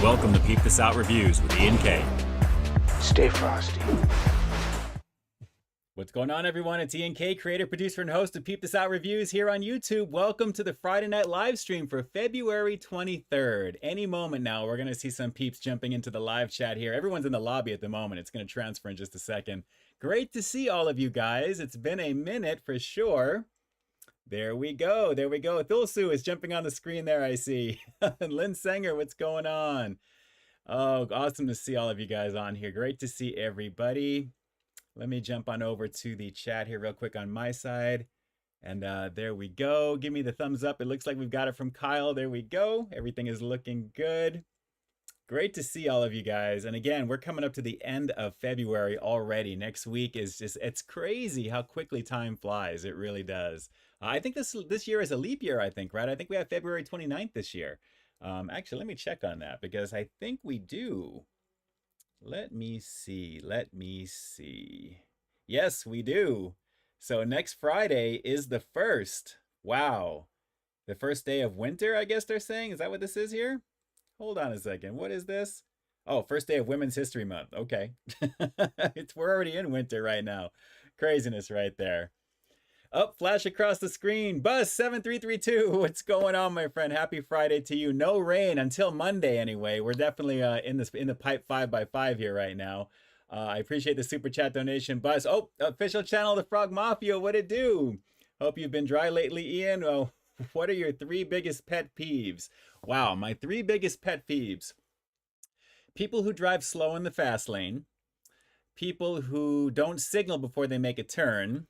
Welcome to Peep This Out Reviews with Ian K. Stay frosty. What's going on, everyone? It's Ian K, creator, producer, and host of Peep This Out Reviews here on YouTube. Welcome to the Friday night live stream for February 23rd. Any moment now, we're going to see some peeps jumping into the live chat here. Everyone's in the lobby at the moment. It's going to transfer in just a second. Great to see all of you guys. It's been a minute for sure. There we go. There we go. Thulsu is jumping on the screen there, I see. And Lynn Sanger, what's going on? Oh, awesome to see all of you guys on here. Great to see everybody. Let me jump on over to the chat here real quick on my side. And there we go. Give me the thumbs up. It looks like we've got it from Kyle. There we go. Everything is looking good. Great to see all of you guys. And again, we're coming up to the end of February already. Next week is just, it's crazy how quickly time flies. It really does. I think this year is a leap year, I think, right? I think we have February 29th this year. Actually, let me check on that because I think we do. Let me see. Let me see. Yes, we do. So next Friday is the 1st. Wow. The first day of winter, I guess they're saying. Is that what this is here? Hold on a second. What is this? Oh, first day of Women's History Month. Okay. We're already in winter right now. Craziness right there. Up, flash across the screen. Buzz7332. What's going on, my friend? Happy Friday to you. No rain until Monday anyway. We're definitely in the pipe 5x5 here right now. I appreciate the super chat donation. Buzz. Oh, official channel, the Frog Mafia. What it do? Hope you've been dry lately, Ian. Oh, what are your 3 biggest pet peeves? Wow, my 3 biggest pet peeves. People who drive slow in the fast lane. People who don't signal before they make a turn.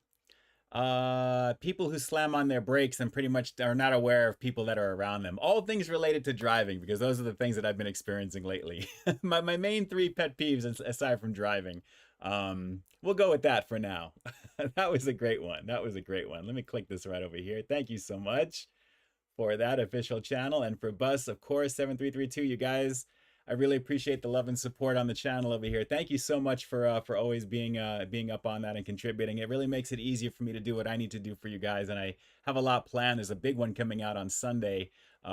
People who slam on their brakes and pretty much are not aware of people that are around them. All things related to driving, because those are the things that I've been experiencing lately. my main 3 pet peeves aside from driving. We'll go with that for now. That was a great one. That was a great one. Let me click this right over here. Thank you so much for that official channel. And for Bus, of course, 7332, you guys, I really appreciate the love and support on the channel over here. Thank you so much for always being up on that and contributing. It really makes it easier for me to do what I need to do for you guys. And I have a lot planned. There's a big one coming out on Sunday,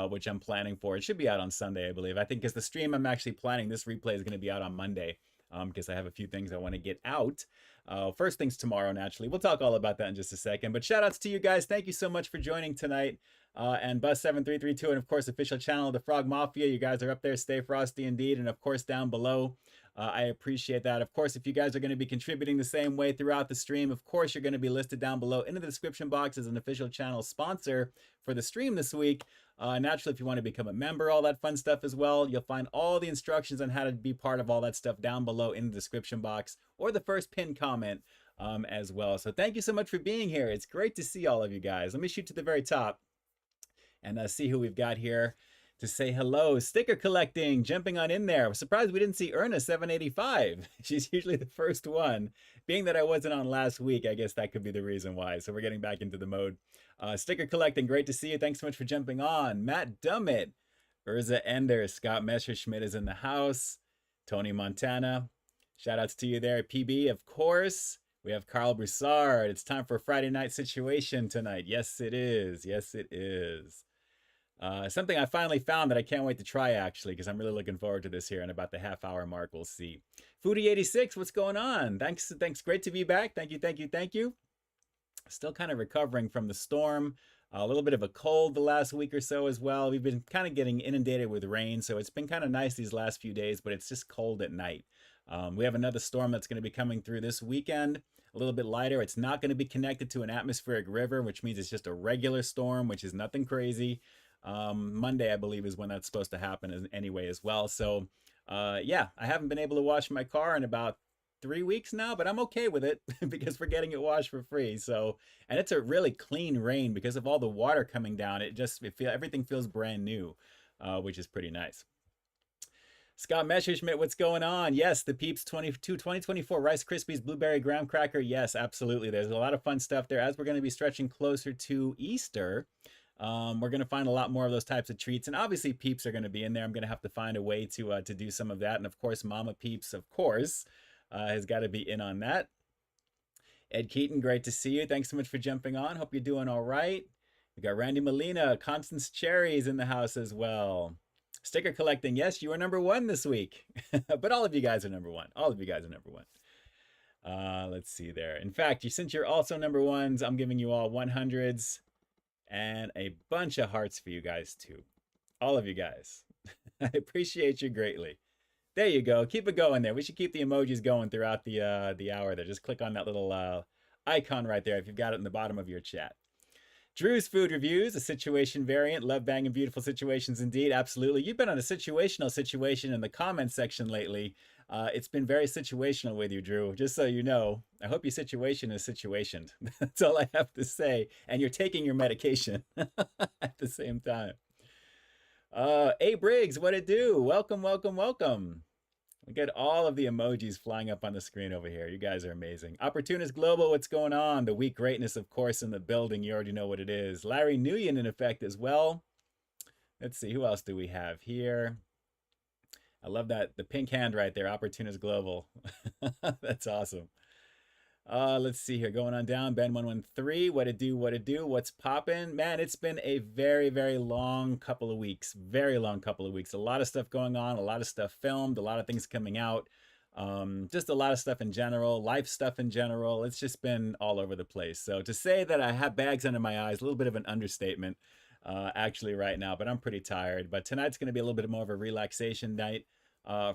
which I'm planning for. It should be out on Sunday, I believe. I think because the stream I'm actually planning, this replay is going to be out on Monday because I have a few things I want to get out. First things tomorrow, naturally. We'll talk all about that in just a second. But shout outs to you guys. Thank you so much for joining tonight. And Buzz7332, and of course, official channel, the Frog Mafia. You guys are up there. Stay frosty indeed. And of course, down below, I appreciate that. Of course, if you guys are going to be contributing the same way throughout the stream, of course, you're going to be listed down below in the description box as an official channel sponsor for the stream this week. Naturally, if you want to become a member, all that fun stuff as well, you'll find all the instructions on how to be part of all that stuff down below in the description box or the first pinned comment as well. So thank you so much for being here. It's great to see all of you guys. Let me shoot to the very top and see who we've got here to say hello. Sticker collecting, jumping on in there. I'm surprised we didn't see Erna 785. She's usually the first one. Being that I wasn't on last week, I guess that could be the reason why. So we're getting back into the mode. Sticker collecting, great to see you. Thanks so much for jumping on. Matt Dummett, Urza Ender, Scott Messerschmidt is in the house. Tony Montana, shout outs to you there. PB, of course. We have Carl Broussard. It's time for a Friday night situation tonight. Yes, it is. Yes, it is. Something I finally found that I can't wait to try, actually, because I'm really looking forward to this here in about the half-hour mark. We'll see. Foodie86, what's going on? Thanks. Great to be back. Thank you. Still kind of recovering from the storm. A little bit of a cold the last week or so as well. We've been kind of getting inundated with rain, so it's been kind of nice these last few days, but it's just cold at night. We have another storm that's going to be coming through this weekend. A little bit lighter. It's not going to be connected to an atmospheric river, which means it's just a regular storm, which is nothing crazy. Monday, I believe, is when that's supposed to happen anyway as well. So, yeah, I haven't been able to wash my car in about 3 weeks now, but I'm okay with it because we're getting it washed for free. So, and it's a really clean rain because of all the water coming down. Everything feels brand new, which is pretty nice. Scott Messerschmidt, what's going on? Yes, the Peeps 2024 Rice Krispies Blueberry Graham Cracker. Yes, absolutely. There's a lot of fun stuff there. As we're going to be stretching closer to Easter, we're going to find a lot more of those types of treats. And obviously, Peeps are going to be in there. I'm going to have to find a way to do some of that. And of course, Momma Peeps, of course, has got to be in on that. Ed Keaton, great to see you. Thanks so much for jumping on. Hope you're doing all right. We got Randy Molina. Constance Cherry is in the house as well. Sticker collecting, yes, you are number one this week. But all of you guys are number one. All of you guys are number one. Let's see there. In fact, since you're also number ones, I'm giving you all 100s and a bunch of hearts for you guys too. All of you guys. I appreciate you greatly. There you go. Keep it going there. We should keep the emojis going throughout the hour there. Just click on that little icon right there if you've got it in the bottom of your chat. Drew's Food Reviews, a situation variant. Love banging beautiful situations indeed. Absolutely. You've been on a situational situation in the comment section lately. It's been very situational with you, Drew. Just so you know, I hope your situation is situationed. That's all I have to say. And you're taking your medication at the same time. A Briggs, what it do? Welcome, welcome, welcome. We get all of the emojis flying up on the screen over here. You guys are amazing. Opportunist Global, what's going on? The weak greatness, of course, in the building. You already know what it is. Larry Nguyen in effect as well. Let's see, who else do we have here? I love that, the pink hand right there, Opportunist Global. That's awesome. Let's see here, going on down, Ben113, what it do, what's poppin'? Man, it's been a very, very long couple of weeks, very long couple of weeks. A lot of stuff going on, a lot of stuff filmed, a lot of things coming out, just a lot of stuff in general, life stuff in general. It's just been all over the place. So to say that I have bags under my eyes, a little bit of an understatement actually right now, but I'm pretty tired. But tonight's gonna be a little bit more of a relaxation night.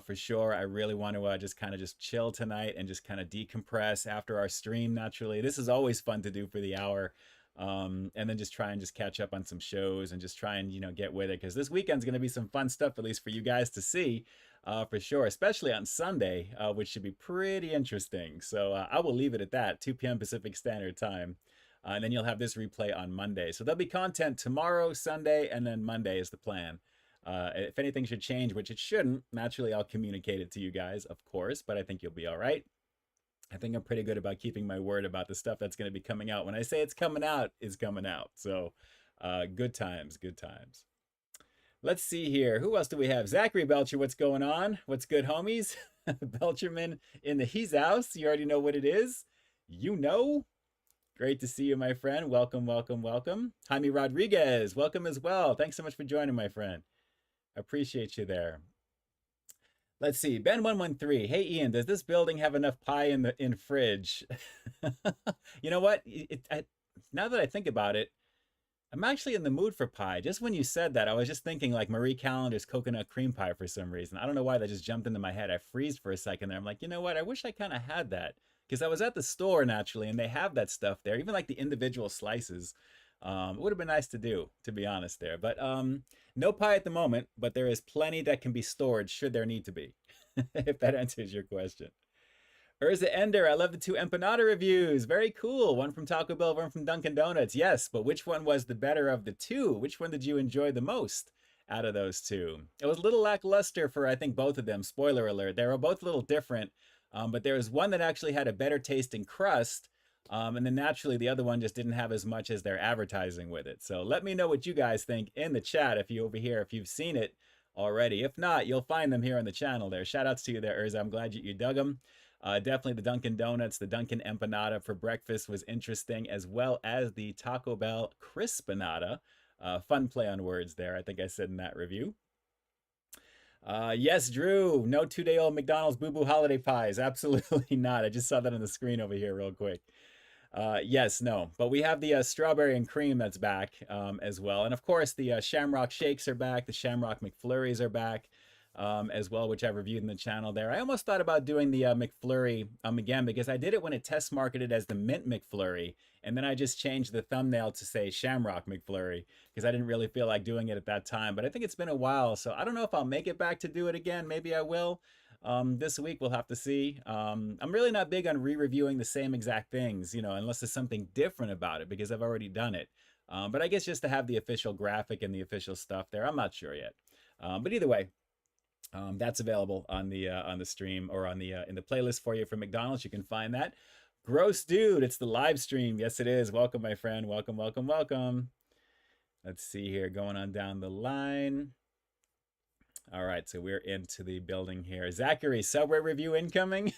For sure. I really want to just kind of chill tonight and just kind of decompress after our stream. Naturally, this is always fun to do for the hour, and then just try and just catch up on some shows and just try and get with it, because this weekend's going to be some fun stuff, at least for you guys to see, for sure, especially on Sunday, which should be pretty interesting. So I will leave it at that. 2 p.m. Pacific Standard Time. And then you'll have this replay on Monday. So there'll be content tomorrow, Sunday, and then Monday is the plan. If anything should change, which it shouldn't, naturally I'll communicate it to you guys, of course, but I think you'll be all right. I think I'm pretty good about keeping my word about the stuff that's going to be coming out. When I say it's coming out, it's coming out. So good times, good times. Let's see here. Who else do we have? Zachary Belcher, what's going on? What's good, homies? Belcherman in the He's house. You already know what it is. You know. Great to see you, my friend. Welcome, welcome, welcome. Jaime Rodriguez, welcome as well. Thanks so much for joining, my friend. Appreciate you there. Let's see. Ben113. Hey, Ian, does this building have enough pie in fridge? You know what? Now that I think about it, I'm actually in the mood for pie. Just when you said that, I was just thinking like Marie Callender's coconut cream pie for some reason. I don't know why that just jumped into my head. I freezed for a second there. I'm like, you know what? I wish I kind of had that, because I was at the store naturally, and they have that stuff there, even like the individual slices. It would have been nice to do, to be honest there. But no pie at the moment, but there is plenty that can be stored should there need to be, if that answers your question. Urza Ender, I love the 2 empanada reviews. Very cool. One from Taco Bell, one from Dunkin' Donuts. Yes, but which one was the better of the 2? Which one did you enjoy the most out of those 2? It was a little lackluster for, I think, both of them. Spoiler alert. They were both a little different, but there was one that actually had a better tasting crust. And then naturally the other one just didn't have as much as their advertising with it. So let me know what you guys think in the chat if you've seen it already. If not, you'll find them here on the channel there. Shout outs to you there, Urza. I'm glad you dug them. Definitely the Dunkin' Donuts, the Dunkin' Empanada for breakfast was interesting, as well as the Taco Bell Crispanada. Fun play on words there, I think I said in that review. Yes, Drew, no 2-day-old McDonald's boo-boo holiday pies. Absolutely not. I just saw that on the screen over here real quick. Yes, no, but we have the strawberry and cream that's back as well. And of course, the Shamrock Shakes are back. The Shamrock McFlurries are back as well, which I reviewed in the channel there. I almost thought about doing the McFlurry again, because I did it when it test marketed as the Mint McFlurry. And then I just changed the thumbnail to say Shamrock McFlurry, because I didn't really feel like doing it at that time. But I think it's been a while, so I don't know if I'll make it back to do it again. Maybe I will. This week we'll have to see. I'm really not big on re-reviewing the same exact things, unless there's something different about it, because I've already done it. But I guess just to have the official graphic and the official stuff there, I'm not sure yet. But either way, that's available on the stream, or on the in the playlist for you from McDonald's. You can find that. Gross dude, it's the live stream. Yes, it is. Welcome, my friend. Welcome, welcome, welcome. Let's see here, going on down the line. All right, so we're into the building here. Zachary, Subway review incoming.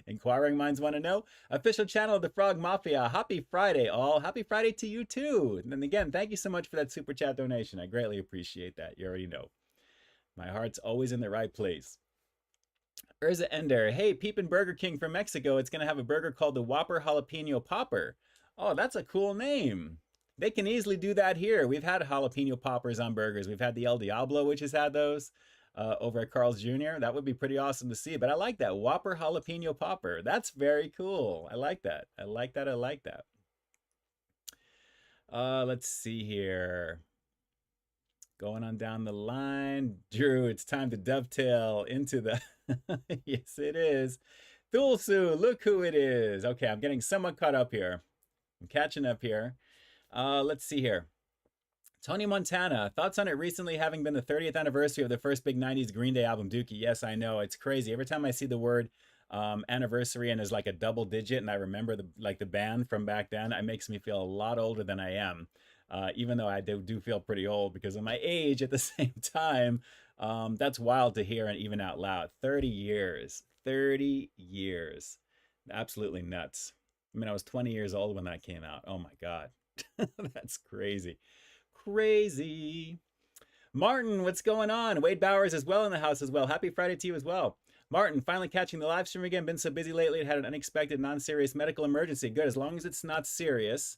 Inquiring minds want to know. Official channel of the Frog Mafia. Happy Friday, all. Happy Friday to you, too. And then again, thank you so much for that super chat donation. I greatly appreciate that. You already know. My heart's always in the right place. Urza Ender, hey, Peep and Burger King from Mexico. It's going to have a burger called the Whopper Jalapeno Popper. Oh, that's a cool name. They can easily do that here. We've had jalapeno poppers on burgers. We've had the El Diablo, which has had those over at Carl's Jr. That would be pretty awesome to see. But I like that. Whopper Jalapeno Popper. That's very cool. I like that. I like that. I like that. Let's see here. Going on down the line. Drew, it's time to dovetail into the... Yes, it is. Thulsu, look who it is. Okay, I'm getting somewhat caught up here. I'm catching up here. Let's see here. Tony Montana, thoughts on it recently having been the 30th anniversary of the first big 90s Green Day album, Dookie? Yes, I know. It's crazy. Every time I see the word anniversary and is like a double digit and I remember the band from back then, it makes me feel a lot older than I am. Even though I do feel pretty old because of my age at the same time. That's wild to hear and even out loud. 30 years. 30 years. Absolutely nuts. I mean, I was 20 years old when that came out. Oh my God. That's crazy. Crazy. Martin, what's going on? Wade Bowers as well in the house as well. Happy Friday to you as well. Martin, finally catching the live stream again. Been so busy lately. It had an unexpected, non-serious medical emergency. Good, as long as it's not serious.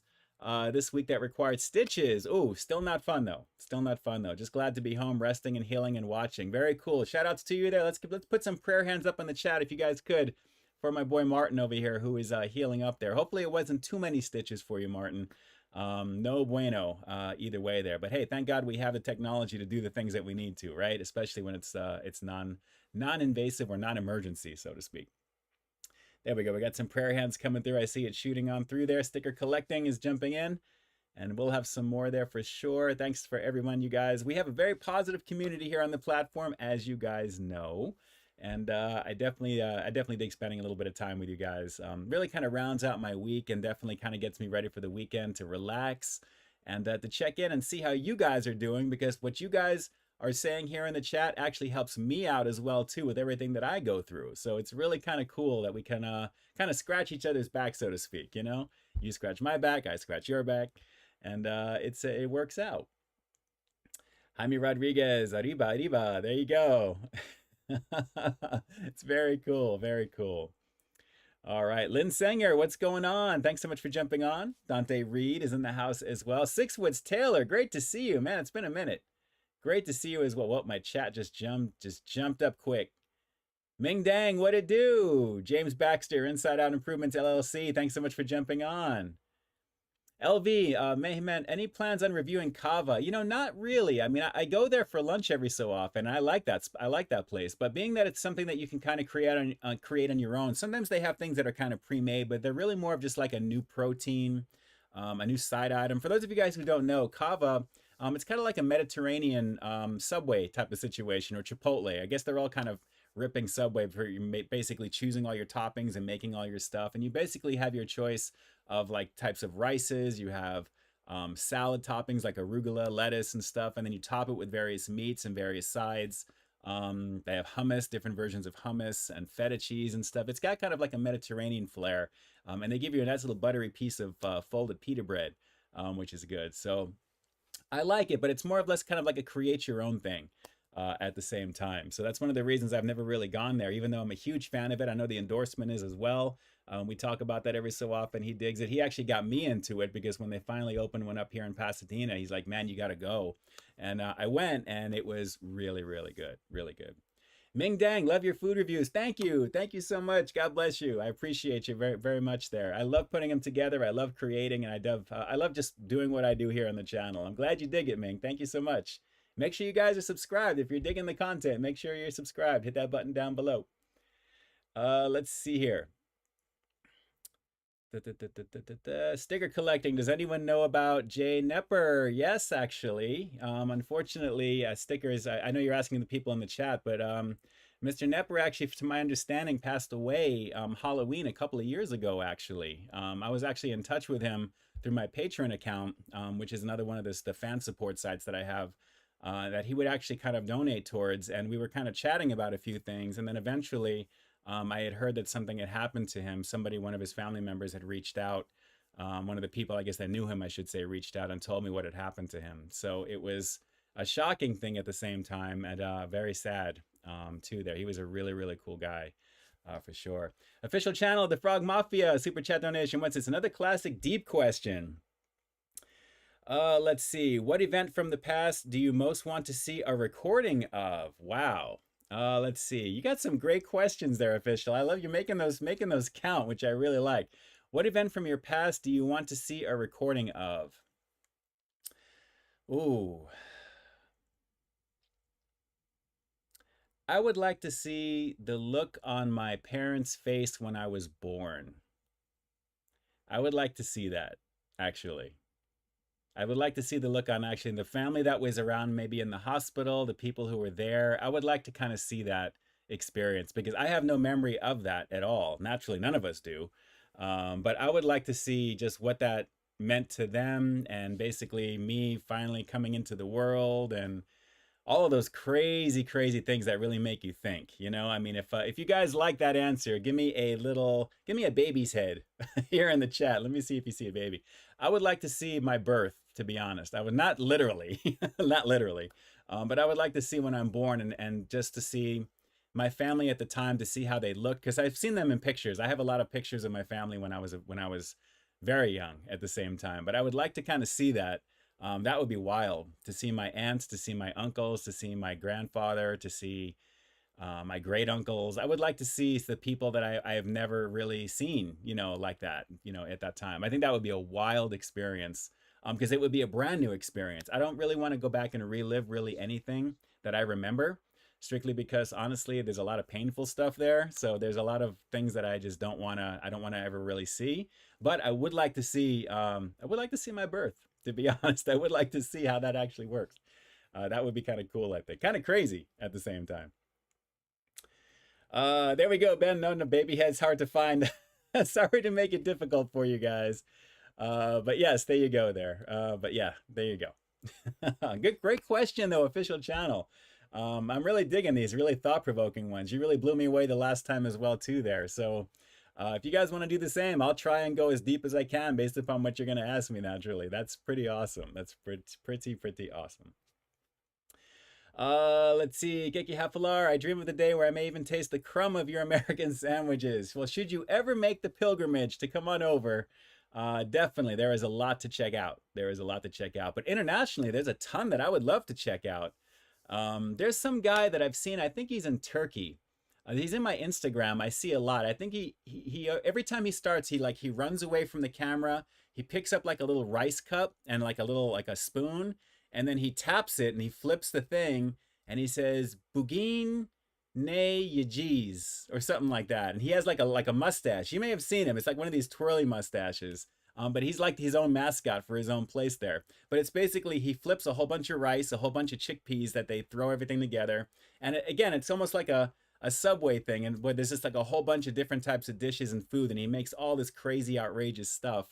This week that required stitches. Oh, still not fun though. Still not fun though. Just glad to be home, resting and healing and watching. Very cool. Shout outs to you there. Let's put some prayer hands up in the chat if you guys could for my boy Martin over here who is healing up there. Hopefully it wasn't too many stitches for you, Martin. No bueno either way there. But hey, thank God we have the technology to do the things that we need to, right? Especially when it's non-invasive or non-emergency, so to speak. There we go. We got some prayer hands coming through. I see it shooting on through there. Sticker collecting is jumping in. And we'll have some more there for sure. Thanks for everyone, you guys. We have a very positive community here on the platform, as you guys know. And I definitely dig spending a little bit of time with you guys. Really kind of rounds out my week and definitely kind of gets me ready for the weekend to relax and to check in and see how you guys are doing, because what you guys are saying here in the chat actually helps me out as well too with everything that I go through. So it's really kind of cool that we can kind of scratch each other's back, so to speak. You know, you scratch my back, I scratch your back, and it works out. Jaime Rodriguez, arriba, there you go. It's very cool, very cool. All right, Lynn Sanger, what's going on? Thanks so much for jumping on. Dante Reed is in the house as well. Sixwoods Taylor, great to see you, man. It's been a minute. Great to see you as well. Well, my chat just jumped up quick. Ming Dang, what it do? James Baxter, Inside Out Improvements LLC. Thanks so much for jumping on. LV, Mayheman, any plans on reviewing Kava? You know, not really. I mean, I go there for lunch every so often. I like that place. But being that it's something that you can kind of create on your own, sometimes they have things that are kind of pre-made, but they're really more of just like a new protein, a new side item. For those of you guys who don't know, Kava, it's kind of like a Mediterranean Subway type of situation, or Chipotle. I guess they're all kind of ripping Subway for you, basically choosing all your toppings and making all your stuff. And you basically have your choice of like types of rices. You have salad toppings like arugula, lettuce and stuff. And then you top it with various meats and various sides. They have hummus, different versions of hummus and feta cheese and stuff. It's got kind of like a Mediterranean flair. And they give you a nice little buttery piece of folded pita bread, which is good. So I like it, but it's more or less kind of like a create your own thing at the same time. So that's one of the reasons I've never really gone there, even though I'm a huge fan of it. I know the endorsement is as well. We talk about that every so often. He digs it. He actually got me into it because when they finally opened one up here in Pasadena, he's like, man, you got to go. And I went, and it was really, really good. Really good. Ming Dang, love your food reviews. Thank you. Thank you so much. God bless you. I appreciate you very, very much there. I love putting them together. I love creating, and I love just doing what I do here on the channel. I'm glad you dig it, Ming. Thank you so much. Make sure you guys are subscribed. If you're digging the content, make sure you're subscribed. Hit that button down below. Let's see here. Sticker collecting. Does anyone know about Jay Nepper? Yes, actually. Unfortunately, stickers, I know you're asking the people in the chat, but Mr. Nepper actually, to my understanding, passed away Halloween a couple of years ago, actually. I was actually in touch with him through my Patreon account, which is another one of the fan support sites that I have, that he would actually kind of donate towards, and we were kind of chatting about a few things, and then eventually I had heard that something had happened to him. One of his family members had reached out. One of the people, I guess, that knew him, I should say, reached out and told me what had happened to him. So it was a shocking thing at the same time, and very sad too there. He was a really, really cool guy. For sure. Official channel, The Frog Mafia, super chat donation. What's this? Another classic deep question. Let's see. What event from the past do you most want to see a recording of? Wow. Let's see. You got some great questions there, Official. I love you making those count, which I really like. What event from your past do you want to see a recording of? Ooh. I would like to see the look on my parents' face when I was born. I would like to see that, actually. I would like to see the look on actually the family that was around, maybe in the hospital, the people who were there. I would like to kind of see that experience because I have no memory of that at all. Naturally, none of us do. But I would like to see just what that meant to them and basically me finally coming into the world and all of those crazy, crazy things that really make you think, you know? I mean, if you guys like that answer, give me a baby's head here in the chat. Let me see if you see a baby. I would like to see my birth, to be honest. I would not literally, not literally, but I would like to see when I'm born and just to see my family at the time, to see how they look, because I've seen them in pictures. I have a lot of pictures of my family when I was very young at the same time, but I would like to kind of see that. That would be wild to see my aunts, to see my uncles, to see my grandfather, to see my great uncles. I would like to see the people that I have never really seen, you know, like that, you know, at that time. I think that would be a wild experience because it would be a brand new experience. I don't really want to go back and relive really anything that I remember, strictly because honestly, there's a lot of painful stuff there. So there's a lot of things that I just don't want to ever really see. But I would like to see my birth. To be honest, I would like to see how that actually works. That would be kind of cool, I think. Kind of crazy at the same time. There we go, Ben. No, baby head's hard to find. Sorry to make it difficult for you guys. But yes, there you go there. But yeah, there you go. Great question, though, official channel. I'm really digging these really thought-provoking ones. You really blew me away the last time as well, too, there. So if you guys want to do the same, I'll try and go as deep as I can based upon what you're going to ask me naturally. That's pretty awesome. That's pretty awesome. Let's see. Geki Hafalar, I dream of the day where I may even taste the crumb of your American sandwiches. Well, should you ever make the pilgrimage to come on over, definitely there is a lot to check out. There is a lot to check out. But internationally, there's a ton that I would love to check out. There's some guy that I've seen, I think he's in Turkey. He's in my Instagram. I see a lot. I think he every time he starts, he runs away from the camera. He picks up like a little rice cup and like a spoon, and then he taps it and he flips the thing and he says "Bugin ne Yajiz" or something like that. And he has like a mustache. You may have seen him. It's like one of these twirly mustaches. But he's like his own mascot for his own place there. But it's basically he flips a whole bunch of rice, a whole bunch of chickpeas that they throw everything together. And again, it's almost like a Subway thing, and where there's just like a whole bunch of different types of dishes and food, and he makes all this crazy, outrageous stuff,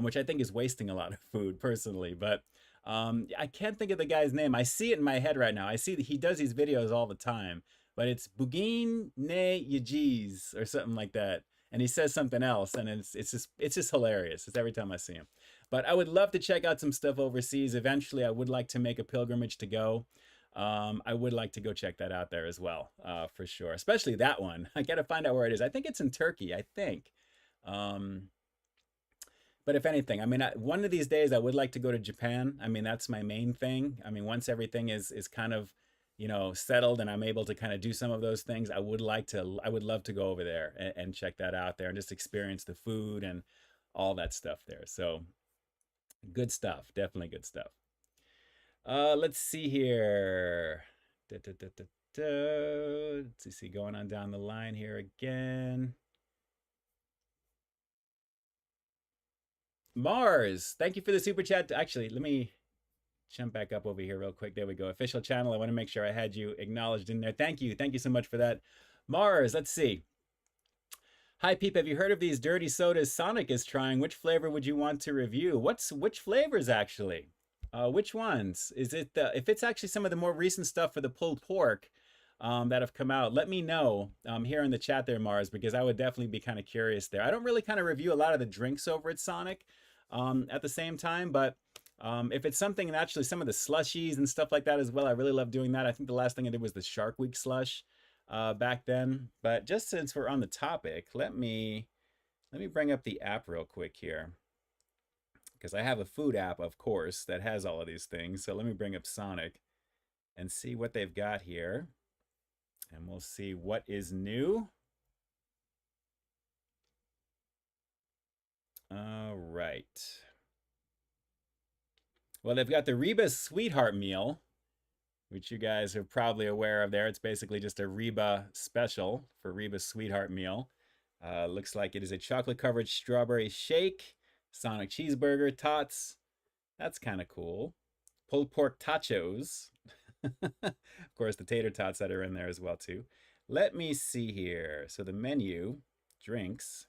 which I think is wasting a lot of food personally. But I can't think of the guy's name. I see it in my head right now. I see that he does these videos all the time, but it's Bugin ne Yajiz or something like that. And he says something else, and it's just hilarious. It's every time I see him. But I would love to check out some stuff overseas. Eventually, I would like to make a pilgrimage to go. I would like to go check that out there as well, for sure. Especially that one. I got to find out where it is. I think it's in Turkey, I think. But if anything, I mean, one of these days I would like to go to Japan. I mean, that's my main thing. I mean, once everything is kind of, you know, settled and I'm able to kind of do some of those things, I would love to go over there and check that out there and just experience the food and all that stuff there. So good stuff. Definitely good stuff. Let's see here. Let's see, going on down the line here again. Mars, thank you for the super chat. Actually, let me jump back up over here real quick. There we go. Official channel. I want to make sure I had you acknowledged in there. Thank you. Thank you so much for that. Mars, let's see. Hi, Peep. Have you heard of these dirty sodas Sonic is trying? Which flavor would you want to review? Which flavors, actually? Which ones? Is it if it's actually some of the more recent stuff for the pulled pork that have come out, let me know here in the chat there, Mars, because I would definitely be kind of curious there. I don't really kind of review a lot of the drinks over at Sonic at the same time, but If it's something, and actually some of the slushies and stuff like that as well, I really love doing that. I think the last thing I did was the Shark Week slush back then. But just since we're on the topic, let me bring up the app real quick here, because I have a food app, of course, that has all of these things. So let me bring up Sonic and see what they've got here, and we'll see what is new. All right. Well, they've got the Reba Sweetheart Meal, which you guys are probably aware of there. It's basically just a Reba special for Reba Sweetheart Meal. Looks like it is a chocolate-covered strawberry shake, Sonic cheeseburger, tots. That's kind of cool. Pulled pork tachos. Of course, the tater tots that are in there as well, too. Let me see here. So the menu, drinks.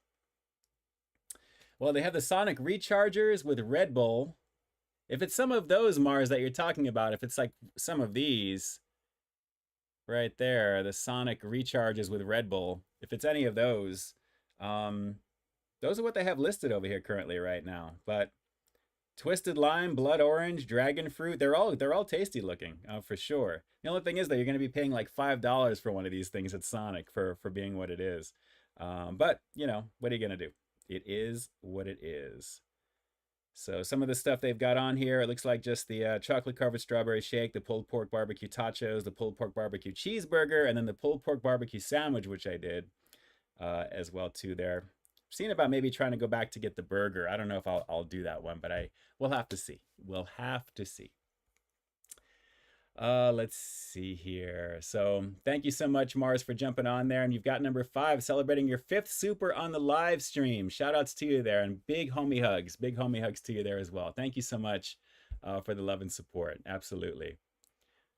Well, they have the Sonic Rechargers with Red Bull. If it's some of those, Mars, that you're talking about, if it's like some of these right there, the Sonic Recharges with Red Bull, if it's any of those are what they have listed over here currently right now. But Twisted Lime, Blood Orange, Dragon Fruit, they're all tasty looking, for sure. The only thing is that you're going to be paying like $5 for one of these things at Sonic for being what it is. But, you know, what are you going to do? It is what it is. So some of the stuff they've got on here, it looks like just the chocolate-covered strawberry shake, the pulled pork barbecue tachos, the pulled pork barbecue cheeseburger, and then the pulled pork barbecue sandwich, which I did as well too there. Seeing about maybe trying to go back to get the burger. I don't know if I'll do that one, but we'll have to see. We'll have to see. Let's see here. So thank you so much, Mars, for jumping on there. And you've got number 5, celebrating your 5th super on the live stream. Shout outs to you there, and big homie hugs to you there as well. Thank you so much for the love and support. Absolutely.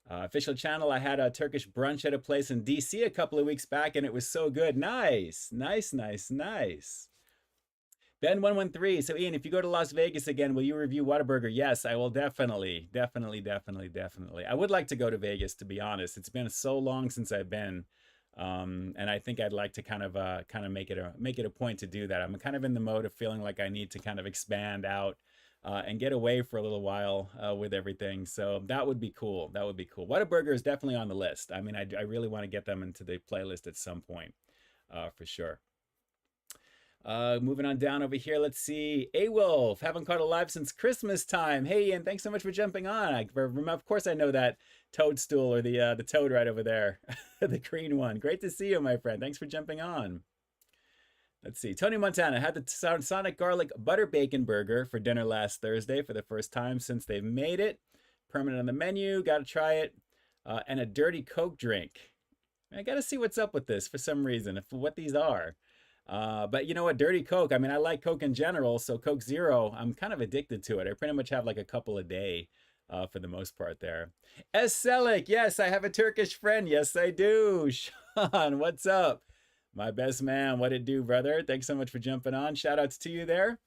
Official channel, I had a Turkish brunch at a place in DC a couple of weeks back, and it was so good. Nice. Ben113, so Ian, if you go to Las Vegas again, will you review Whataburger? Yes, I will definitely. I would like to go to Vegas, to be honest. It's been so long since I've been, and I think I'd like to kind of make it a point to do that. I'm kind of in the mode of feeling like I need to kind of expand out and get away for a little while with everything. So that would be cool. Whataburger is definitely on the list. I mean, I really want to get them into the playlist at some point, for sure. Moving on down over here, let's see. A-Wolf, haven't caught a live since Christmas time. Hey, Ian, thanks so much for jumping on. Of course I know that toadstool, or the toad right over there, the green one. Great to see you, my friend. Thanks for jumping on. Let's see. Tony Montana had the Sonic Garlic Butter Bacon Burger for dinner last Thursday for the first time since they've made it. Permanent on the menu. Got to try it. And a Dirty Coke drink. I got to see what's up with this for some reason, what these are. But you know what? Dirty Coke. I mean, I like Coke in general, so Coke Zero, I'm kind of addicted to it. I pretty much have like a couple a day for the most part there. S. Selik, yes, I have a Turkish friend. Yes, I do. Sean, what's up? My best man, what it do, brother? Thanks so much for jumping on. Shout outs to you there.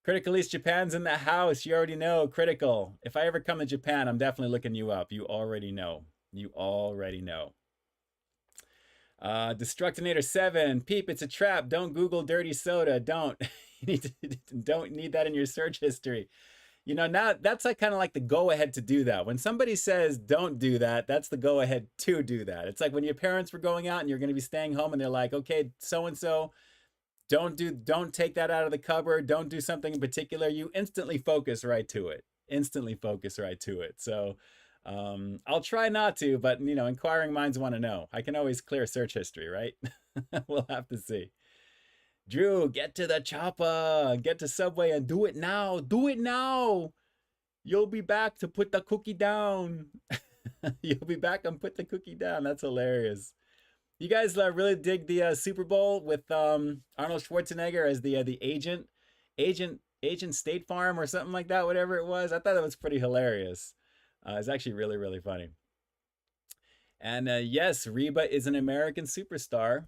Critical East Japan's in the house. You already know, Critical. If I ever come to Japan, I'm definitely looking you up. You already know. Destructinator 7, Peep, it's a trap. Don't Google dirty soda. Don't. Don't need that in your search history. You know, now that's like kind of like the go ahead to do that. When somebody says don't do that, that's the go ahead to do that. It's like when your parents were going out and you're going to be staying home and they're like, okay, so and so, don't take that out of the cupboard. Don't do something in particular. You instantly focus right to it. So I'll try not to, but you know, inquiring minds want to know. I can always clear search history, right? We'll have to see. Drew, get to the chopper, get to Subway and do it now. You'll be back to put the cookie down. You'll be back and put the cookie down. That's hilarious. You guys really dig the Super Bowl with Arnold Schwarzenegger as the agent State Farm or something like that, whatever it was. I thought that was pretty hilarious. It's actually really, really funny. And yes, Reba is an American superstar.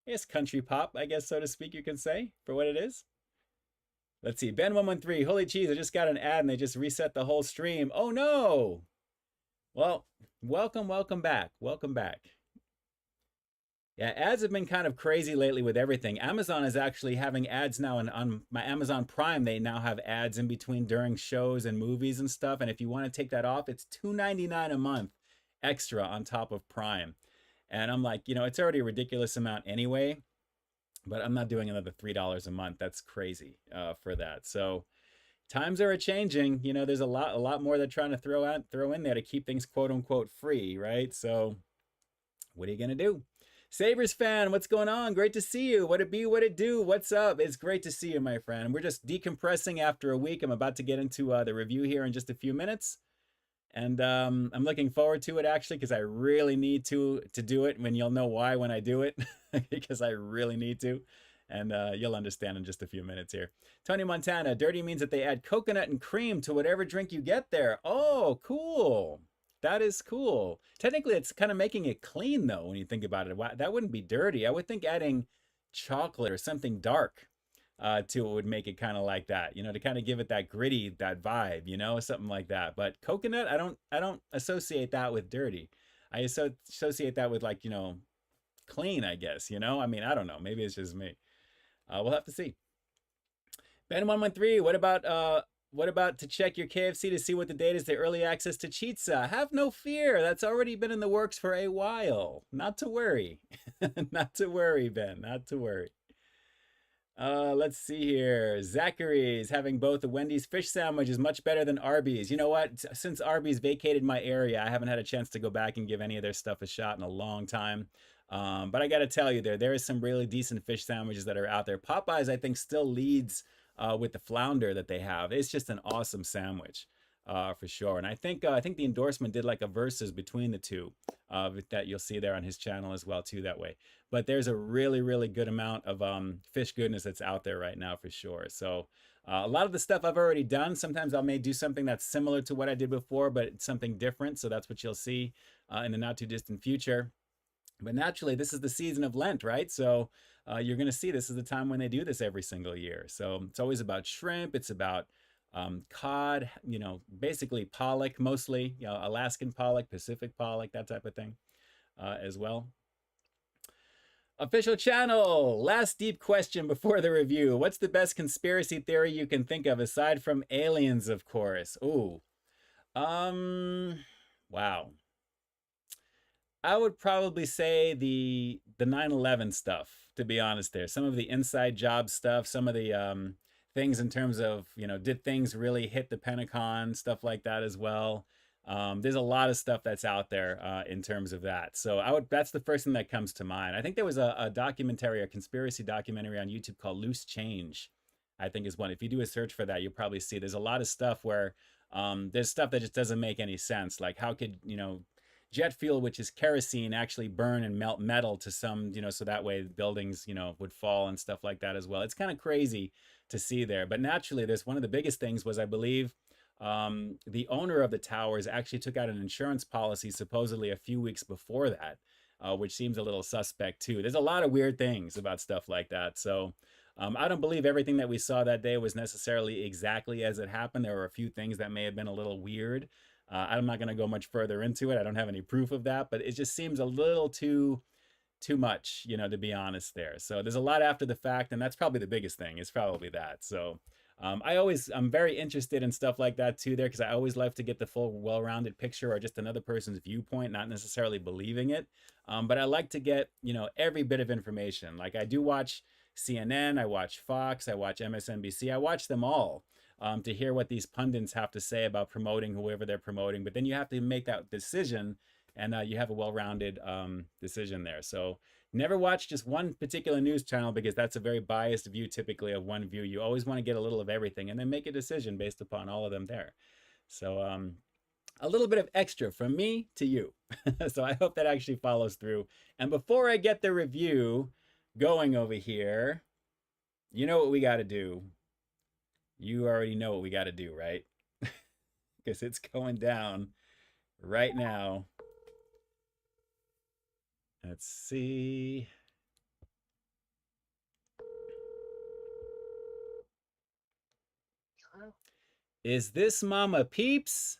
Yes, country pop, I guess, so to speak, you can say, for what it is. Let's see. Ben113, holy cheese, I just got an ad and they just reset the whole stream. Oh, no. Well, welcome back. Yeah, ads have been kind of crazy lately with everything. Amazon is actually having ads now, and on my Amazon Prime, they now have ads in between during shows and movies and stuff. And if you want to take that off, it's $2.99 a month extra on top of Prime. And I'm like, it's already a ridiculous amount anyway, but I'm not doing another $3 a month. That's crazy for that. So times are changing. There's a lot more they're trying to throw in there to keep things quote unquote free, right? So what are you gonna do? Sabres fan, what's going on? Great to see you. What it be, what it do? What's up? It's great to see you, my friend. We're just decompressing after a week. I'm about to get into the review here in just a few minutes. And I'm looking forward to it, actually, because I really need to do it. And you'll know why when I do it, because I really need to. And you'll understand in just a few minutes here. Tony Montana, dirty means that they add coconut and cream to whatever drink you get there. Oh, cool. That is cool. Technically, it's kind of making it clean, though, when you think about it. That wouldn't be dirty. I would think adding chocolate or something dark to it would make it kind of like that, to kind of give it that gritty, that vibe, something like that. But coconut, I don't associate that with dirty. I associate that with like, clean, I guess, I mean, I don't know. Maybe it's just me. We'll have to see. Ben113, what about to check your KFC to see what the date is the early access to Chizza? Have no fear. That's already been in the works for a while. Not to worry. Not to worry, Ben. Not to worry. Let's see here. Zachary's having both the Wendy's fish sandwich is much better than Arby's. You know what? Since Arby's vacated my area, I haven't had a chance to go back and give any of their stuff a shot in a long time. But I got to tell you, there is some really decent fish sandwiches that are out there. Popeyes, I think, still leads with the flounder that they have. It's just an awesome sandwich for sure. And I think the endorsement did like a versus between the two that you'll see there on his channel as well too that way. But there's a really, really good amount of fish goodness that's out there right now for sure. So a lot of the stuff I've already done. Sometimes I may do something that's similar to what I did before, but it's something different. So that's what you'll see in the not too distant future. But naturally, this is the season of Lent, right? So you're going to see this is the time when they do this every single year. So it's always about shrimp. It's about cod, basically pollock mostly, Alaskan pollock, Pacific pollock, that type of thing as well. Official channel, last deep question before the review. What's the best conspiracy theory you can think of aside from aliens, of course? Ooh. Wow. I would probably say the 9/11 stuff, to be honest there. Some of the inside job stuff, some of the things in terms of, did things really hit the Pentagon, stuff like that as well. There's a lot of stuff that's out there in terms of that. So that's the first thing that comes to mind. I think there was a documentary, a conspiracy documentary on YouTube called Loose Change, I think is one. If you do a search for that, you'll probably see there's a lot of stuff where there's stuff that just doesn't make any sense. Like how could, jet fuel, which is kerosene, actually burn and melt metal to some, so that way buildings, would fall and stuff like that as well. It's kind of crazy to see there. But naturally, there's one of the biggest things was, I believe, the owner of the towers actually took out an insurance policy supposedly a few weeks before that, which seems a little suspect too. There's a lot of weird things about stuff like that. So I don't believe everything that we saw that day was necessarily exactly as it happened. There were a few things that may have been a little weird. I'm not going to go much further into it. I don't have any proof of that, but it just seems a little too much, to be honest there. So there's a lot after the fact, and that's probably the biggest thing. It's probably that. So I'm very interested in stuff like that too there, because I always love to get the full well-rounded picture or just another person's viewpoint, not necessarily believing it. But I like to get, every bit of information. Like I do watch CNN, I watch Fox, I watch MSNBC, I watch them all. To hear what these pundits have to say about promoting whoever they're promoting. But then you have to make that decision, and you have a well-rounded decision there. So never watch just one particular news channel, because that's a very biased view typically of one view. You always want to get a little of everything and then make a decision based upon all of them there. So a little bit of extra from me to you. So I hope that actually follows through. And before I get the review going over here, you know what we got to do. You already know what we got to do, right? Because it's going down right now. Let's see. Hello. Is this Momma Peeps?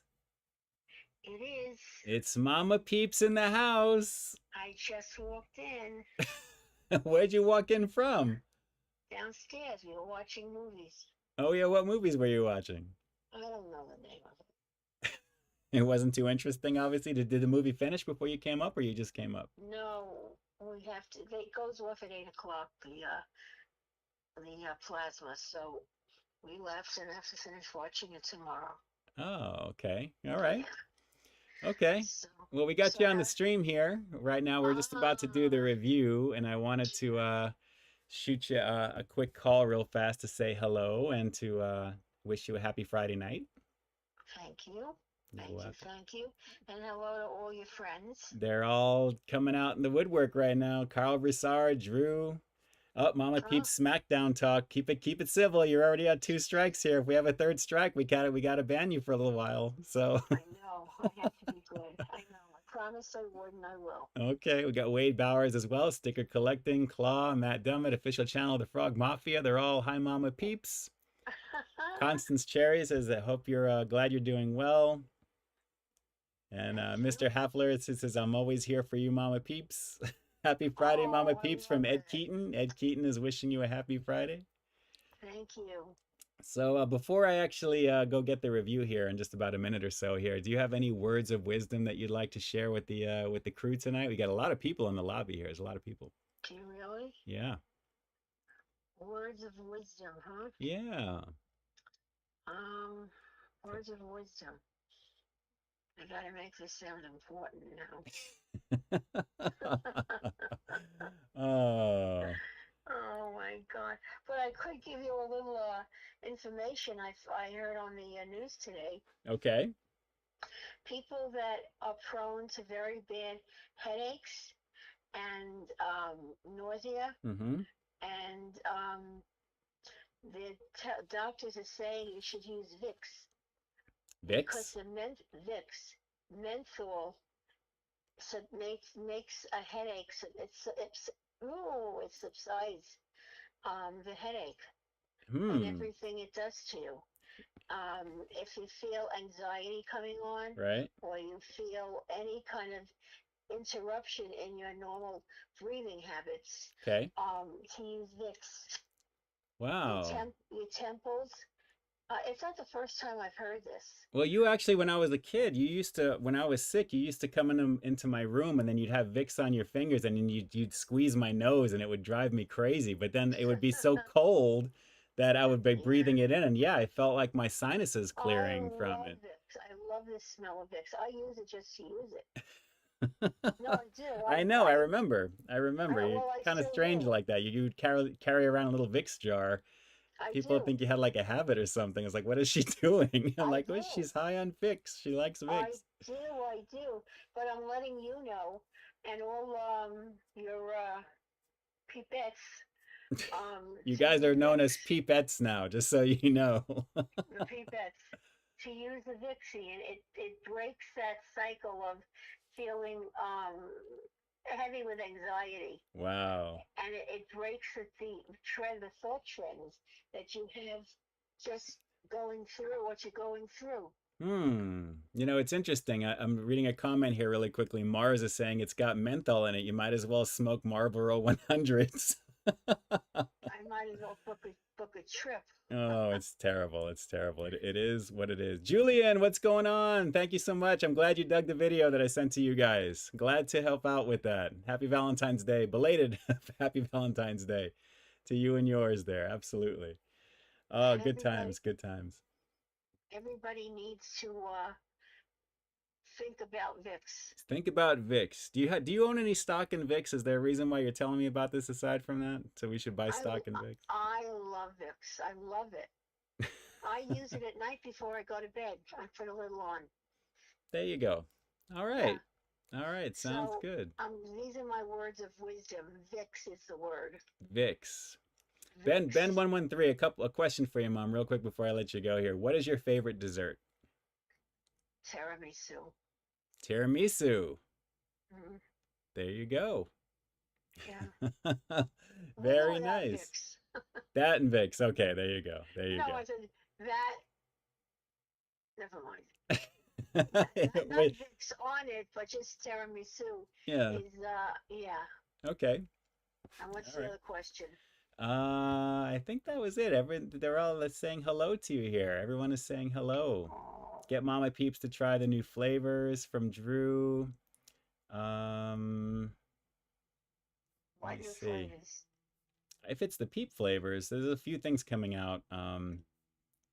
It is. It's Momma Peeps in the house. I just walked in. Where'd you walk in from? Downstairs. We were watching movies. Oh yeah, what movies were you watching? I don't know the name of it. It wasn't too interesting, obviously. Did the movie finish before you came up, or you just came up? No, we have to. It goes off at 8 o'clock. The plasma. So we left and have to finish watching it tomorrow. Oh, okay. All right. Okay. So, Well, we got you on the stream here. Right now, we're just about to do the ah, review, and I wanted to shoot you a quick call real fast to say hello and to wish you a happy Friday night. thank you. You're Thank you, welcome. thank you. And hello to all your friends. They're all coming out in the woodwork right now. Carl Broussard, Drew. Oh, Momma Oh, Peeps SmackDown talk. Keep it civil. You're already at 2 strikes here. If we have a third strike, we gotta ban you for a little while. So I know. I have to be good. I know. I promised I would, and I will. okay, we got Wade Bowers as well. Sticker collecting, Claw, Matt Dummett, official channel of the Frog Mafia. They're all hi Momma Peeps. Constance Cherry says, I hope you're glad you're doing well. And Mr. Hafler says, I'm always here for you, Momma Peeps. Happy Friday, Momma Oh, I Peeps from love Ed it. Keaton. Ed Keaton is wishing you a happy Friday. Thank you. So before I actually go get the review here in just about a minute or so here, do you have any words of wisdom that you'd like to share with the crew tonight? We got a lot of people in the lobby here. There's a lot of people. Do you really? Yeah. Words of wisdom, huh? Yeah. Words of wisdom. I gotta make this sound important now. Oh. Oh my God. But I could give you a little information I heard on the news today. Okay. People that are prone to very bad headaches and nausea, Mm-hmm. and the doctors are saying you should use Vicks because Vicks? the Vicks menthol makes a headache. So it subsides the headache and Hmm. everything it does to you. If you feel anxiety coming on, Right. or you feel any kind of interruption in your normal breathing habits, Okay. to use Vicks. Wow. Your temples. It's not the first time I've heard this. Well, you actually, when I was a kid, you used to, when I was sick, you used to come into my room and then you'd have Vicks on your fingers and then you'd squeeze my nose and it would drive me crazy. But then it would be so cold that I would be Yeah. breathing it in. And yeah, I felt like my sinuses I clearing from love it. Vicks. I love the smell of Vicks. I use it just to use it. No, I do. I know, I remember. You're Well, I kind of still strange do. like that. You'd carry around a little Vicks jar. I People do. think you had like a habit or something. It's like, what is she doing? I'm I like, oh, do. she's high on Vicks. She likes I Vicks. do. I do. But I'm letting you know, and all your pipettes, You to guys use are known as Vicks. peepettes now, just so you know. The pipettes, to use the Vixie, and it breaks that cycle of feeling heavy with anxiety, Wow. and it breaks the thought trends that you have just going through what you're going through. You know, it's interesting. I'm reading a comment here really quickly. Mars is saying it's got menthol in it. You might as well smoke Marlboro 100s. I might as well book a trip. Oh, it's terrible. It's terrible. It is what it is. Julian, what's going on? Thank you so much. I'm glad you dug the video that I sent to you guys. Glad to help out with that. Happy Valentine's Day. Belated Happy Valentine's Day to you and yours there. Absolutely. Oh, And good times. Good times. everybody needs to think about Vicks. Think about Vicks. Do you own any stock in Vicks? Is there a reason why you're telling me about this aside from that? So we should buy stock in Vicks. I love Vicks. I love it. I use it at night before I go to bed. I put a little on. There you go. All right. All right. Sounds So good. these are my words of wisdom. Vicks is the word. Vicks. Vicks. Ben 113, a question for you, Mom, real quick before I let you go here. What is your favorite dessert? Tiramisu. Tiramisu. Mm, There you go. yeah. Very nice. Vicks. That and Vicks. Okay, there you go. There you No, go. I said that. Never mind. not Wait, Vicks on it, but just tiramisu yeah. is yeah. Okay. And what's All the right. other question? I think that was it. They're all saying hello to you here. Everyone is saying hello. Oh, Get Mama Peeps to try the new flavors from Drew. Um, Let what me new see. flavors? If it's the Peep flavors, there's a few things coming out.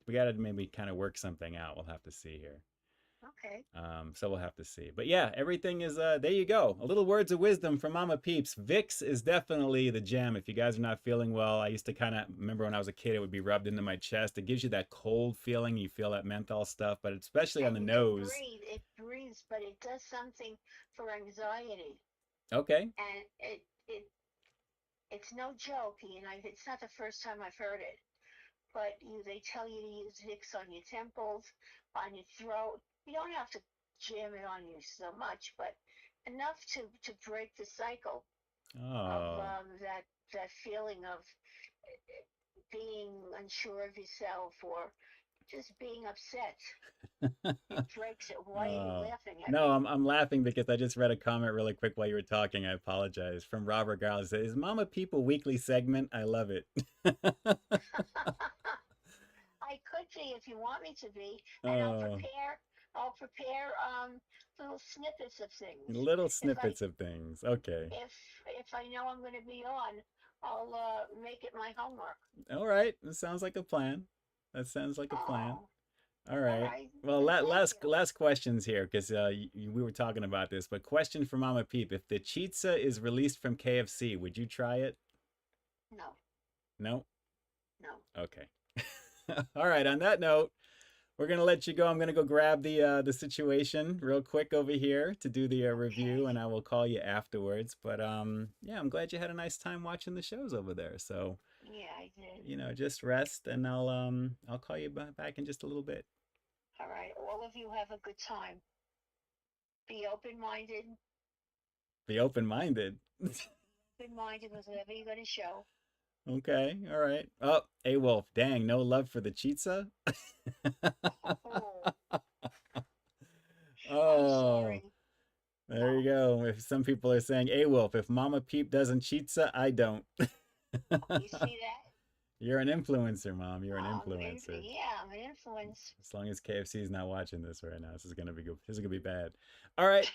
We got to maybe kind of work something out. We'll have to see here. Okay. So we'll have to see. But yeah, everything is there you go. A little words of wisdom from Mama Peeps. Vicks is definitely the gem. If you guys are not feeling well, I used to kind of remember when I was a kid, it would be rubbed into my chest. It gives you that cold feeling. You feel that menthol stuff, but especially on And the you can nose. breathe. It breathes, but it does something for anxiety. Okay. And it's no joke, it's not the first time I've heard it. But they tell you to use Vicks on your temples, on your throat. You don't have to jam it on you so much, but enough to break the cycle of Oh. that feeling of being unsure of yourself or just being upset. It breaks it. Why are you Oh. laughing at No, me? I'm laughing because I just read a comment really quick while you were talking. I apologize. From Robert Giles. Is Mama People weekly segment? I love it. I could be if you want me to be, and Oh, I'll prepare little snippets of things. little If I snippets of things. Okay. if if I know I'm going to be on, I'll make it my homework. All right. That sounds like a plan. That sounds like a plan. Oh, All all right. right. Well, Well, thank you. last questions here because we were talking about this. But question for Mama Peep: if the pizza is released from KFC, would you try it? No, No. no. Okay. All right. On that note, we're gonna let you go. I'm gonna go grab the situation real quick over here to do the review, Okay. and I will call you afterwards. But yeah, I'm glad you had a nice time watching the shows over there. So Yeah, I did. just rest, and I'll call you back in just a little bit. All right. All of you have a good time. Be open-minded. Be open-minded. Open-minded with whatever you're going to show. Okay, all right. Oh, hey Wolf, dang, no love for the pizza. Oh, I'm Oh, sorry. there you No. go. If some people are saying, "Hey Wolf, if Mama Peep doesn't pizza, I don't." You see that? You're an influencer, Mom. You're an influencer. Yeah, I'm an influence. As long as KFC is not watching this right now, this is gonna be good. This is gonna be bad. All right,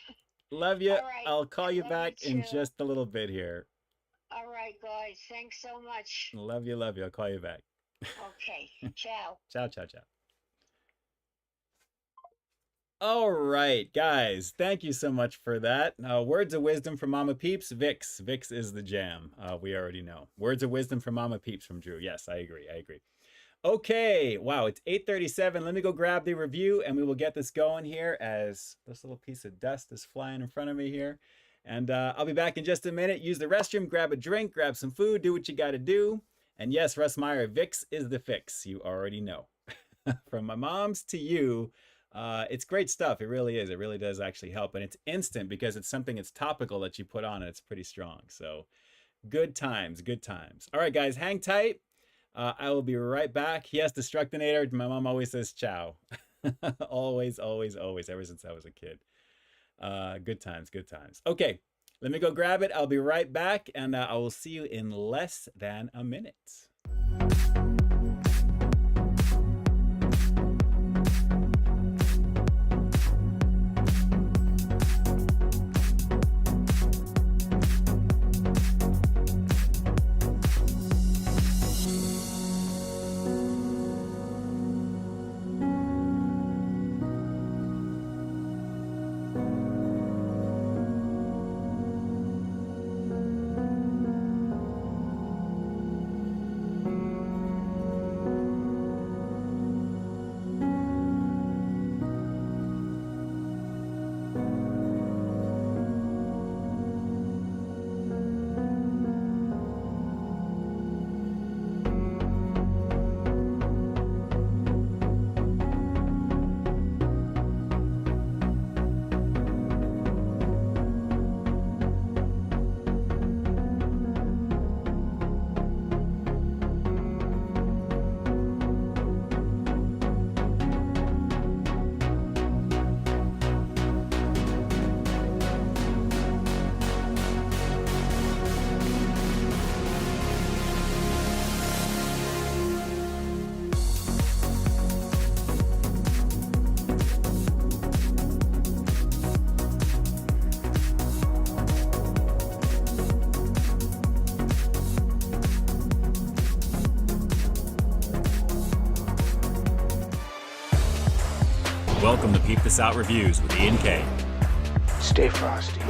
love you. All right. I'll call you Love you back in too. just a little bit here. All right, guys. Thanks so much. Love you, love you. I'll call you back. Okay. Ciao. Ciao, ciao, ciao. All right, guys, thank you so much for that. Words of wisdom from Mama Peeps. Vicks. Vicks is the jam. We already know. Words of wisdom from Mama Peeps from Drew. Yes, I agree. I agree. Okay, wow, it's 8:37. Let me go grab the review and we will get this going here as this little piece of dust is flying in front of me here. And I'll be back in just a minute. Use the restroom, grab a drink, grab some food, do what you got to do. And yes, Russ Meyer, Vicks is the fix. You already know. From my mom's to you, it's great stuff. It really is. It really does actually help. And it's instant because it's something that's topical that you put on and it's pretty strong. So good times, good times. All right, guys, hang tight. I will be right back. Yes, Destructinator. My mom always says ciao. Always, always, always, ever since I was a kid. Good times, good times. Okay, let me go grab it. I'll be right back and I will see you in less than a minute. Welcome to Peep This Out Reviews with Ian K. Stay frosty.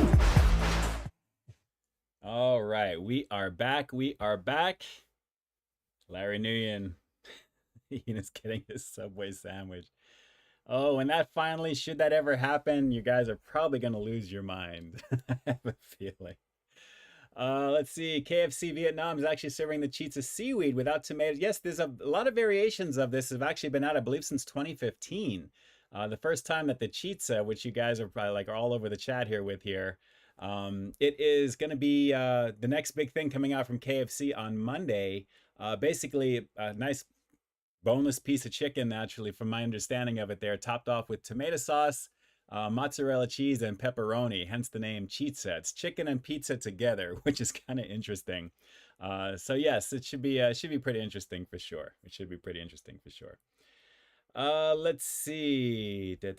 All right, we are back. We are back. Larry Nguyen, Ian is getting his Subway sandwich. Oh, and that finally, should that ever happen, you guys are probably going to lose your mind. I have a feeling. Let's see. KFC Vietnam is actually serving the Chitsa seaweed without tomatoes. Yes, there's a lot of variations of this have actually been out, I believe, since 2015. The first time that the Chitsa, which you guys are probably like all over the chat here with here, it is going to be the next big thing coming out from KFC on Monday. Basically, a nice boneless piece of chicken, naturally, from my understanding of it there, topped off with tomato sauce, mozzarella cheese, and pepperoni, hence the name Chitsa. It's chicken and pizza together, which is kind of interesting. So yes, it should be pretty interesting for sure. It should be pretty interesting for sure. Let's see. Let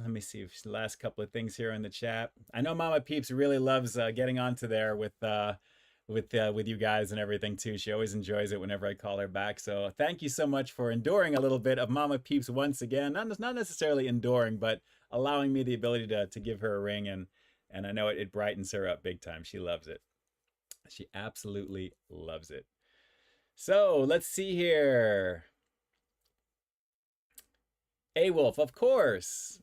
me see if the last couple of things here in the chat. I know Momma Peeps really loves getting onto there with you guys and everything too. She always enjoys it whenever I call her back. So thank you so much for enduring a little bit of Momma Peeps once again. Not necessarily enduring, but allowing me the ability to give her a ring, and I know it brightens her up big time. She loves it. She absolutely loves it. So let's see here. A-Wolf, of course.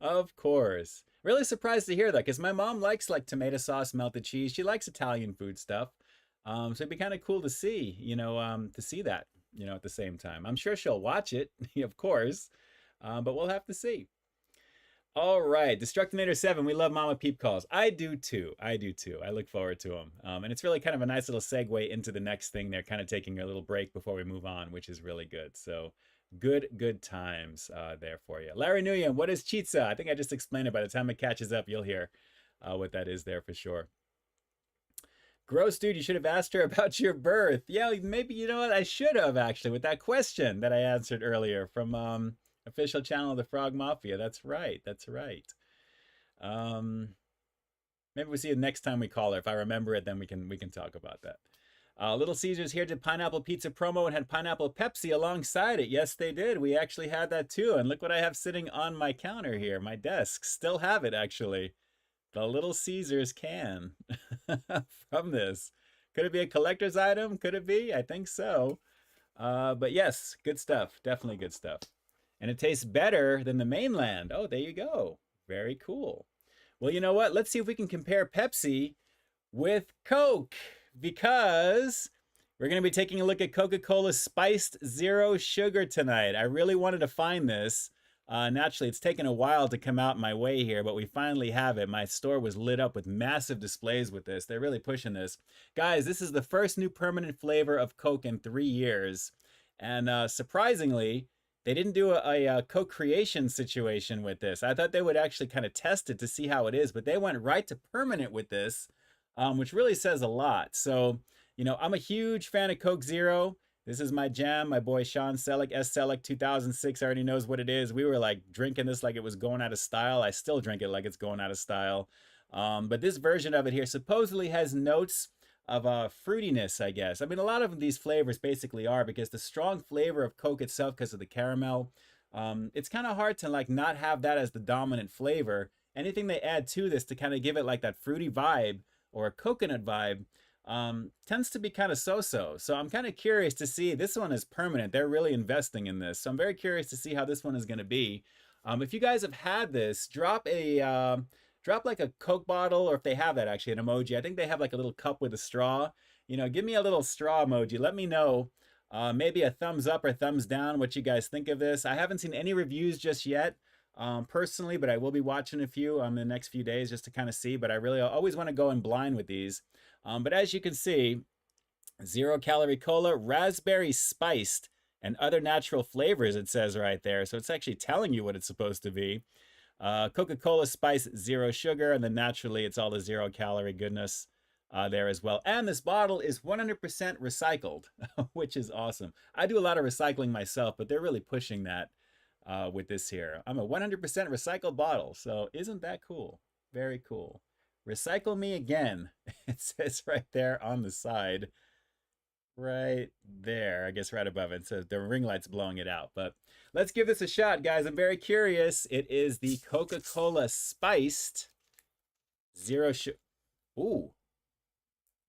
Of course. Really surprised to hear that, because my mom likes like tomato sauce, melted cheese. She likes Italian food stuff. So it'd be kind of cool to see, to see that, at the same time. I'm sure she'll watch it, of course, but we'll have to see. All right, Destructinator 7, we love Momma Peep calls. I do too. I look forward to them. And it's really kind of a nice little segue into the next thing. They're kind of taking a little break before we move on, which is really good. So good times there for you. Larry Nguyen, what is Chitsa? I think I just explained it. By the time it catches up, you'll hear what that is there for sure. Gross dude, you should have asked her about your birth. Yeah, maybe, you know what? I should have, actually, with that question that I answered earlier from official channel of the Frog Mafia. That's right. Maybe we'll see it next time we call her. If I remember it, then we can talk about that. Little Caesars here did pineapple pizza promo and had pineapple Pepsi alongside it. Yes, they did. We actually had that too. And look what I have sitting on my counter here, my desk. Still have it, actually. The Little Caesars can from this. Could it be a collector's item? Could it be? I think so. But yes, good stuff. Definitely good stuff. And it tastes better than the mainland. Oh, there you go. Very cool. Well, you know what? Let's see if we can compare Pepsi with Coke, because we're going to be taking a look at Coca-Cola Spiced Zero Sugar tonight. I really wanted to find this. Naturally, it's taken a while to come out my way here, but we finally have it. My store was lit up with massive displays with this. They're really pushing this. Guys, this is the first new permanent flavor of Coke in 3 years. And surprisingly, they didn't do a co-creation situation with this. I thought they would actually kind of test it to see how it is, but they went right to permanent with this, which really says a lot. So, I'm a huge fan of Coke Zero. This is my jam. My boy Sean Selleck, S. Selleck 2006, already knows what it is. We were like drinking this like it was going out of style. I still drink it like it's going out of style. But this version of it here supposedly has notes of fruitiness, I guess. I mean, a lot of these flavors basically are, because the strong flavor of Coke itself, because of the caramel, it's kind of hard to like not have that as the dominant flavor. Anything they add to this to kind of give it like that fruity vibe or a coconut vibe tends to be kind of so-so. So I'm kind of curious to see. This one is permanent. They're really investing in this. So I'm very curious to see how this one is going to be. If you guys have had this, drop like a Coke bottle, or if they have that, actually, an emoji. I think they have like a little cup with a straw. Give me a little straw emoji. Let me know. Maybe a thumbs up or thumbs down what you guys think of this. I haven't seen any reviews just yet, personally, but I will be watching a few in the next few days just to kind of see. But I really always want to go in blind with these. But as you can see, 0-calorie cola, raspberry spiced, and other natural flavors, it says right there. So it's actually telling you what it's supposed to be. Coca-Cola Spiced Zero Sugar, and then naturally it's all the 0-calorie goodness there as well. And this bottle is 100% recycled, which is awesome. I do a lot of recycling myself, but they're really pushing that with this here. I'm a 100% recycled bottle, so isn't that cool? Very cool. Recycle me again. It says right there on the side. right there. I guess right above it. So the ring light's blowing it out. But let's give this a shot, guys. I'm very curious. It is the Coca-Cola Spiced Zero Sugar. Ooh.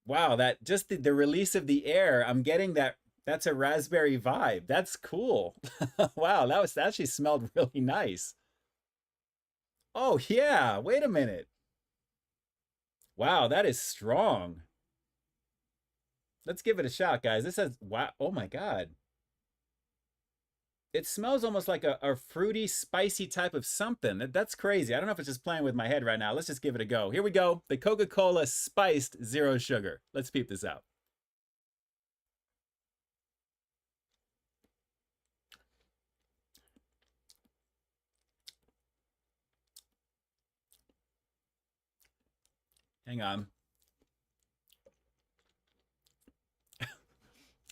Wow, that just the release of the air, I'm getting that that's a raspberry vibe. That's cool. Wow, that actually smelled really nice. Oh yeah, wait a minute. Wow, that is strong. Let's give it a shot, guys. This has wow, oh my God. It smells almost like a fruity, spicy type of something. That's crazy. I don't know if it's just playing with my head right now. Let's just give it a go. Here we go. The Coca-Cola Spiced Zero Sugar. Let's peep this out. Hang on.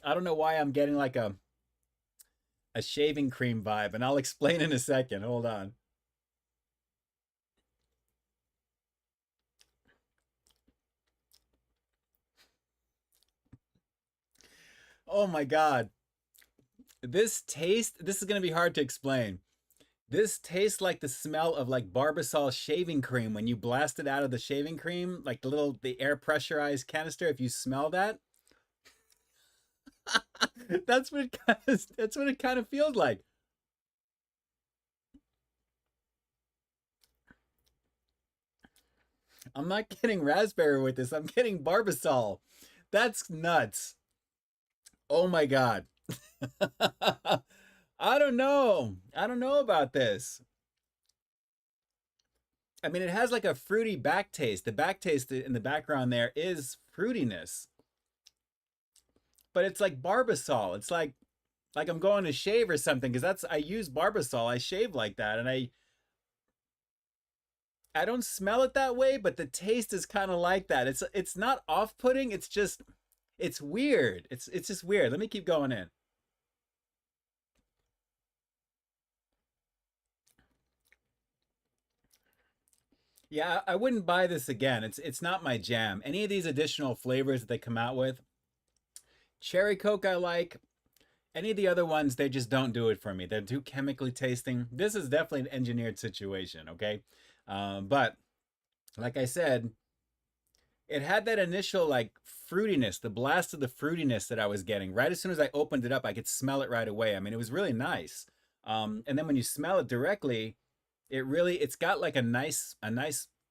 I don't know why I'm getting like a shaving cream vibe, and I'll explain in a second. Hold on. Oh my God. This taste, this is going to be hard to explain. This tastes like the smell of like Barbasol shaving cream when you blast it out of the shaving cream, like the air pressurized canister. If you smell that, that's what it kind of feels like. I'm not getting raspberry with this. I'm getting Barbasol. That's nuts. Oh my God. I don't know. I don't know about this. I mean, it has like a fruity back taste. The back taste in the background there is fruitiness, but it's like Barbasol. It's like I'm going to shave or something because that's I use Barbasol. I shave like that, and I don't smell it that way, but the taste is kind of like that. It's not off-putting. It's just it's weird. It's just weird. Let me keep going in. Yeah, I wouldn't buy this again. It's not my jam. Any of these additional flavors that they come out with, cherry Coke I like. Any of the other ones, they just don't do it for me. They're too chemically tasting. This is definitely an engineered situation, okay? But like I said, it had that initial like fruitiness, the blast of the fruitiness that I was getting. Right as soon as I opened it up, I could smell it right away. I mean, it was really nice. And then when you smell it directly, it's got like a nice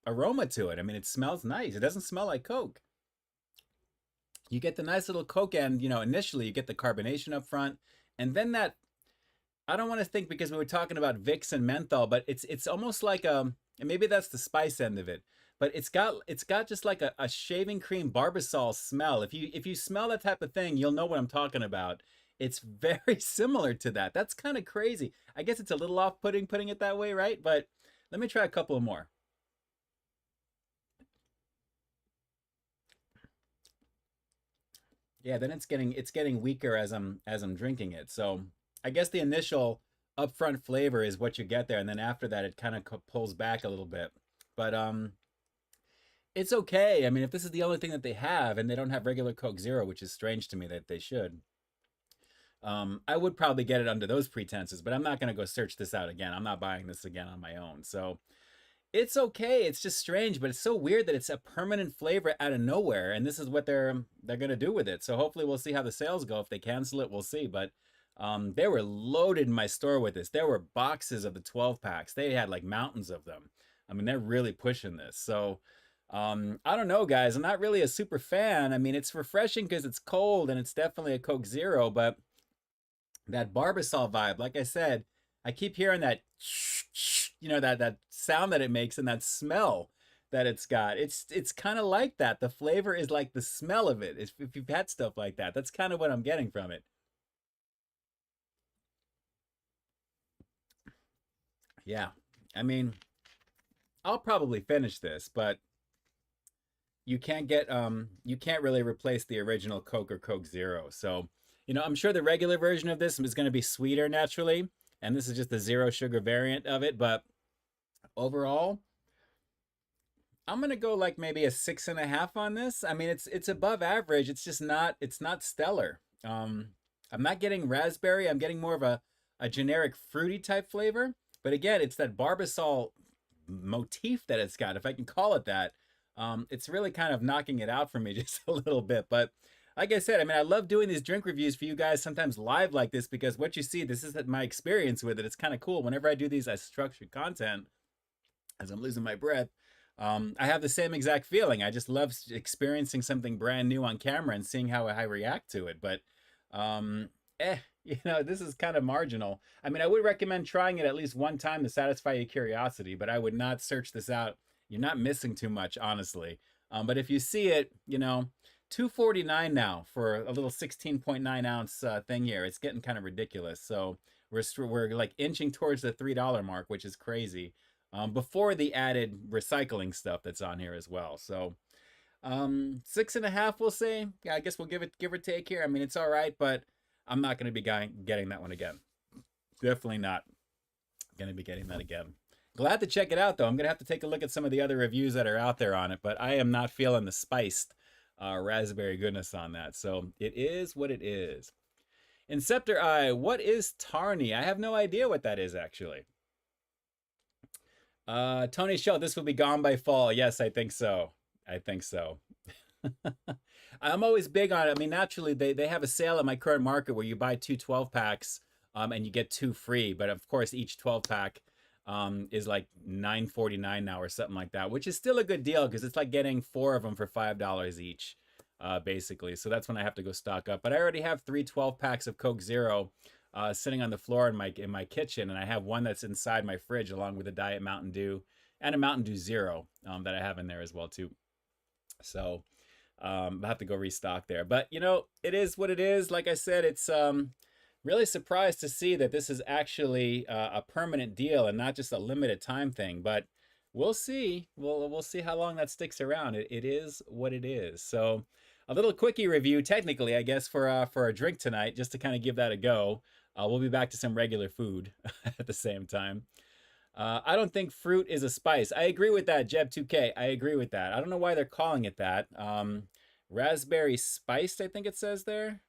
aroma to it. I mean, it smells nice. It doesn't smell like Coke. You get the nice little Coke end, initially you get the carbonation up front, and then that I don't want to think because we were talking about Vicks and menthol, but it's almost like and maybe that's the spice end of it, but it's got just like a shaving cream Barbasol smell. If you smell that type of thing, you'll know what I'm talking about. It's very similar to that. That's kind of crazy. I guess it's a little off-putting putting it that way, right? But let me try a couple more. Yeah, then it's getting weaker as I'm drinking it. So I guess the initial upfront flavor is what you get there, and then after that it kind of pulls back a little bit. But it's okay. I mean, if this is the only thing that they have, and they don't have regular Coke Zero, which is strange to me that they should, I would probably get it under those pretenses. But I'm not gonna go search this out again. I'm not buying this again on my own. So it's okay. It's just strange, but it's so weird that it's a permanent flavor out of nowhere, and this is what they're gonna do with it. So hopefully we'll see how the sales go. If they cancel it, we'll see. But they were loaded in my store with this. There were boxes of the 12 packs. They had like mountains of them. I mean, they're really pushing this. So I don't know, guys. I'm not really a super fan. I mean, it's refreshing because it's cold and it's definitely a Coke Zero, but that Barbasol vibe, like I said, I keep hearing that that sound that it makes and that smell that it's got. It's kind of like that. The flavor is like the smell of it. If you've had stuff like that, that's kind of what I'm getting from it. Yeah. I mean, I'll probably finish this, but you can't really replace the original Coke or Coke Zero. So, I'm sure the regular version of this is going to be sweeter naturally, and this is just the zero sugar variant of it, but overall, I'm gonna go like maybe a 6.5 on this. I mean, it's above average. It's just not stellar. I'm not getting raspberry. I'm getting more of a generic fruity type flavor. But again, it's that Barbasol motif that it's got, if I can call it that. It's really kind of knocking it out for me just a little bit. But like I said, I mean, I love doing these drink reviews for you guys sometimes live like this, because what you see, this is my experience with it. It's kind of cool. Whenever I do these as structured content, as I'm losing my breath, I have the same exact feeling. I just love experiencing something brand new on camera and seeing how I react to it. But this is kind of marginal. I mean, I would recommend trying it at least one time to satisfy your curiosity, but I would not search this out. You're not missing too much, honestly. But if you see it, $2.49 now for a little 16.9 ounce thing here. It's getting kind of ridiculous. So we're like inching towards the $3 mark, which is crazy. Before the added recycling stuff that's on here as well. So 6.5, we'll say. Yeah, I guess we'll give or take here. I mean, it's all right, but I'm not going to be getting that one again. Definitely not going to be getting that again. Glad to check it out, though. I'm going to have to take a look at some of the other reviews that are out there on it, but I am not feeling the spiced raspberry goodness on that. So it is what it is. Inceptor Eye, what is Tarny? I have no idea what that is, actually. Tony Shell, this will be gone by fall. Yes, I think so. I think so. I'm always big on it. I mean, naturally, they have a sale at my current market where you buy 2 12-packs and you get 2 free. But of course, each 12-pack is like $9.49 now or something like that, which is still a good deal because it's like getting 4 of them for $5 each, basically. So that's when I have to go stock up. But I already have 3 12-packs of Coke Zero sitting on the floor in my kitchen, and I have one that's inside my fridge along with a Diet Mountain Dew and a Mountain Dew Zero that I have in there as well too. So I'll have to go restock there. But it is what it is. Like I said, it's really surprised to see that this is actually a permanent deal and not just a limited time thing. But we'll see. We'll see how long that sticks around. It is what it is. So a little quickie review, technically, I guess, for a drink tonight, just to kind of give that a go. We'll be back to some regular food at the same time. I don't think fruit is a spice. I agree with that, Jeb2K. I agree with that. I don't know why they're calling it that. Raspberry spiced, I think it says there.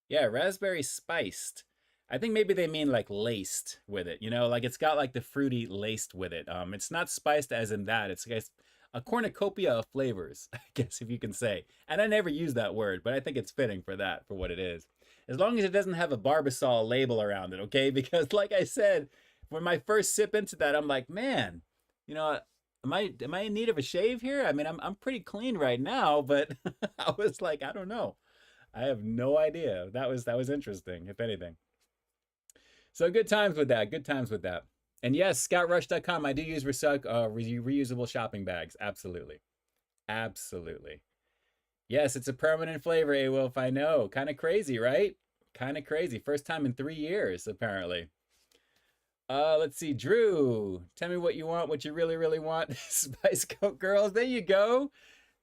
Yeah, raspberry spiced. I think maybe they mean like laced with it. Like it's got like the fruity laced with it. It's not spiced as in that. It's a cornucopia of flavors, I guess, if you can say. And I never use that word, but I think it's fitting for that, for what it is. As long as it doesn't have a Barbasol label around it, okay? Because like I said, when my first sip into that, I'm like, man, am I in need of a shave here? I mean, I'm pretty clean right now, but I was like, I don't know. I have no idea. That was interesting, if anything. So good times with that. Good times with that. And yes, scoutrush.com, I do use reusable shopping bags. Absolutely. Absolutely. Yes, it's a permanent flavor, A-Wolf, I know. Kind of crazy, right? Kind of crazy. First time in 3 years, apparently. Let's see. Drew, tell me what you want, what you really, really want. Spice Coke Girls. There you go.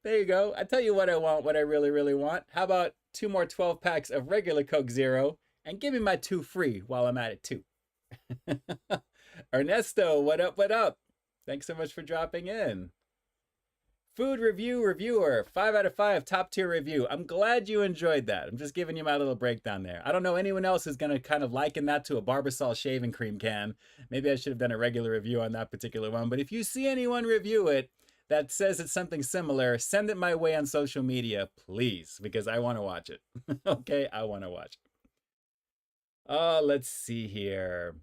There you go. I tell you what I want, what I really, really want. How about 2 more 12-packs of regular Coke Zero and give me my 2 free while I'm at it, too. Ernesto, what up, what up? Thanks so much for dropping in. Food review reviewer, 5 out of 5, top tier review. I'm glad you enjoyed that. I'm just giving you my little breakdown there. I don't know anyone else who's going to kind of liken that to a Barbasol shaving cream can. Maybe I should have done a regular review on that particular one. But if you see anyone review it that says it's something similar, send it my way on social media, please, because I want to watch it. Okay, I want to watch it. Let's see here.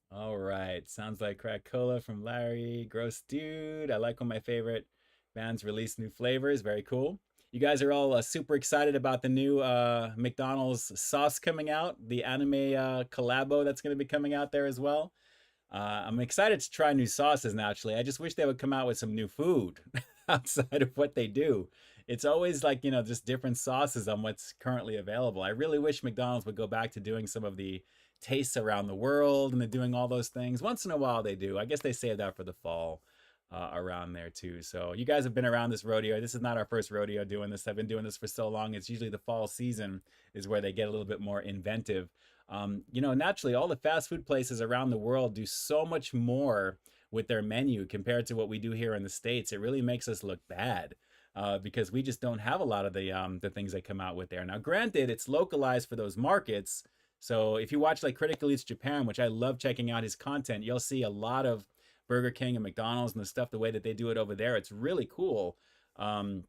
All right, sounds like crack cola from Larry. Gross dude. I like when my favorite bands release new flavors. Very cool. You guys are all super excited about the new McDonald's sauce coming out, the anime collabo that's going to be coming out there as well. I'm excited to try new sauces naturally. I just wish they would come out with some new food outside of what they do. It's always like, just different sauces on what's currently available. I really wish McDonald's would go back to doing some of the tastes around the world and they're doing all those things. Once in a while they do. I guess they save that for the fall around there too. So you guys have been around this rodeo. This is not our first rodeo doing this. I've been doing this for so long. It's usually the fall season is where they get a little bit more inventive. Naturally all the fast food places around the world do so much more with their menu compared to what we do here in the States. It really makes us look bad. Because we just don't have a lot of the things they come out with there. Now, granted, it's localized for those markets. So if you watch like Critical Eats Japan, which I love checking out his content, you'll see a lot of Burger King and McDonald's and the stuff, the way that they do it over there. It's really cool to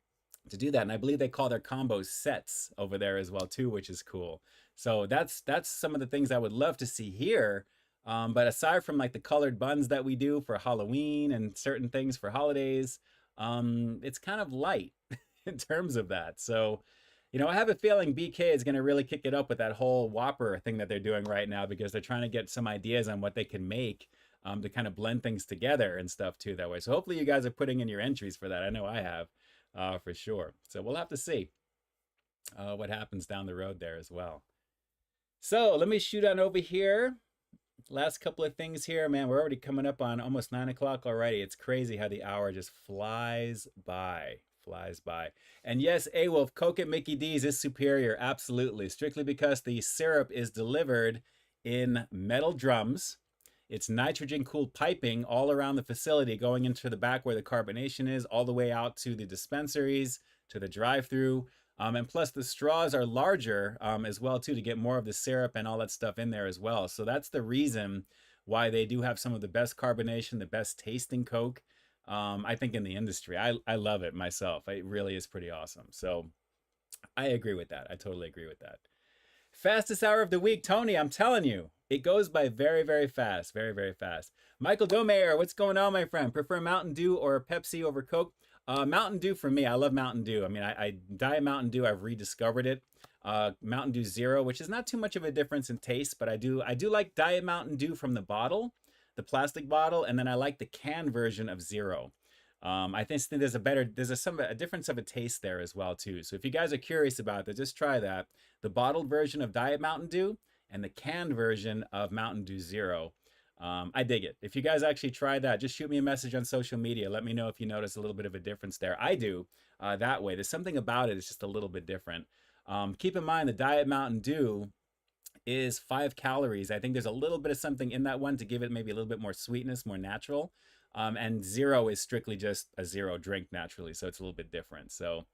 do that. And I believe they call their combos sets over there as well too, which is cool. So that's some of the things I would love to see here. But aside from like the colored buns that we do for Halloween and certain things for holidays, it's kind of light in terms of that. So, you know, I have a feeling BK is going to really kick it up with that whole Whopper thing that they're doing right now, because they're trying to get some ideas on what they can make to kind of blend things together and stuff too that way. So hopefully you guys are putting in your entries for that. I know I have for sure. So we'll have to see what happens down the road there as well. So let me shoot on over here. Last couple of things here, man. We're already coming up on almost 9 o'clock already. It's crazy how the hour just flies by. And yes, A-Wolf, Coke at Mickey D's is superior, absolutely. Strictly because the syrup is delivered in metal drums. It's nitrogen-cooled piping all around the facility, going into the back where the carbonation is, all the way out to the dispensaries, to the drive-through. And plus the straws are larger as well too, to get more of the syrup and all that stuff in there as well. So that's the reason why they do have some of the best carbonation, the best tasting Coke, I think, in the industry. I love it myself. It really is pretty awesome. So I agree with that. I totally agree with that. Fastest hour of the week, Tony, I'm telling you, it goes by very, very fast. Very, very fast. Michael Domayer, what's going on, my friend? Prefer Mountain Dew or Pepsi over Coke? Mountain Dew for me. I love Mountain Dew. I mean, I Diet Mountain Dew, I've rediscovered it. Mountain Dew Zero, which is not too much of a difference in taste, but I do like Diet Mountain Dew from the bottle, the plastic bottle, and then I like the can version of Zero. I think there's a difference of a taste there as well too. So if you guys are curious about that, just try that. The bottled version of Diet Mountain Dew and the canned version of Mountain Dew Zero. I dig it. If you guys actually try that, just shoot me a message on social media. Let me know if you notice a little bit of a difference there. I do that way. There's something about it. It's just a little bit different. Keep in mind the Diet Mountain Dew is 5 calories. I think there's a little bit of something in that one to give it maybe a little bit more sweetness, more natural. And Zero is strictly just a zero drink naturally. So it's a little bit different. So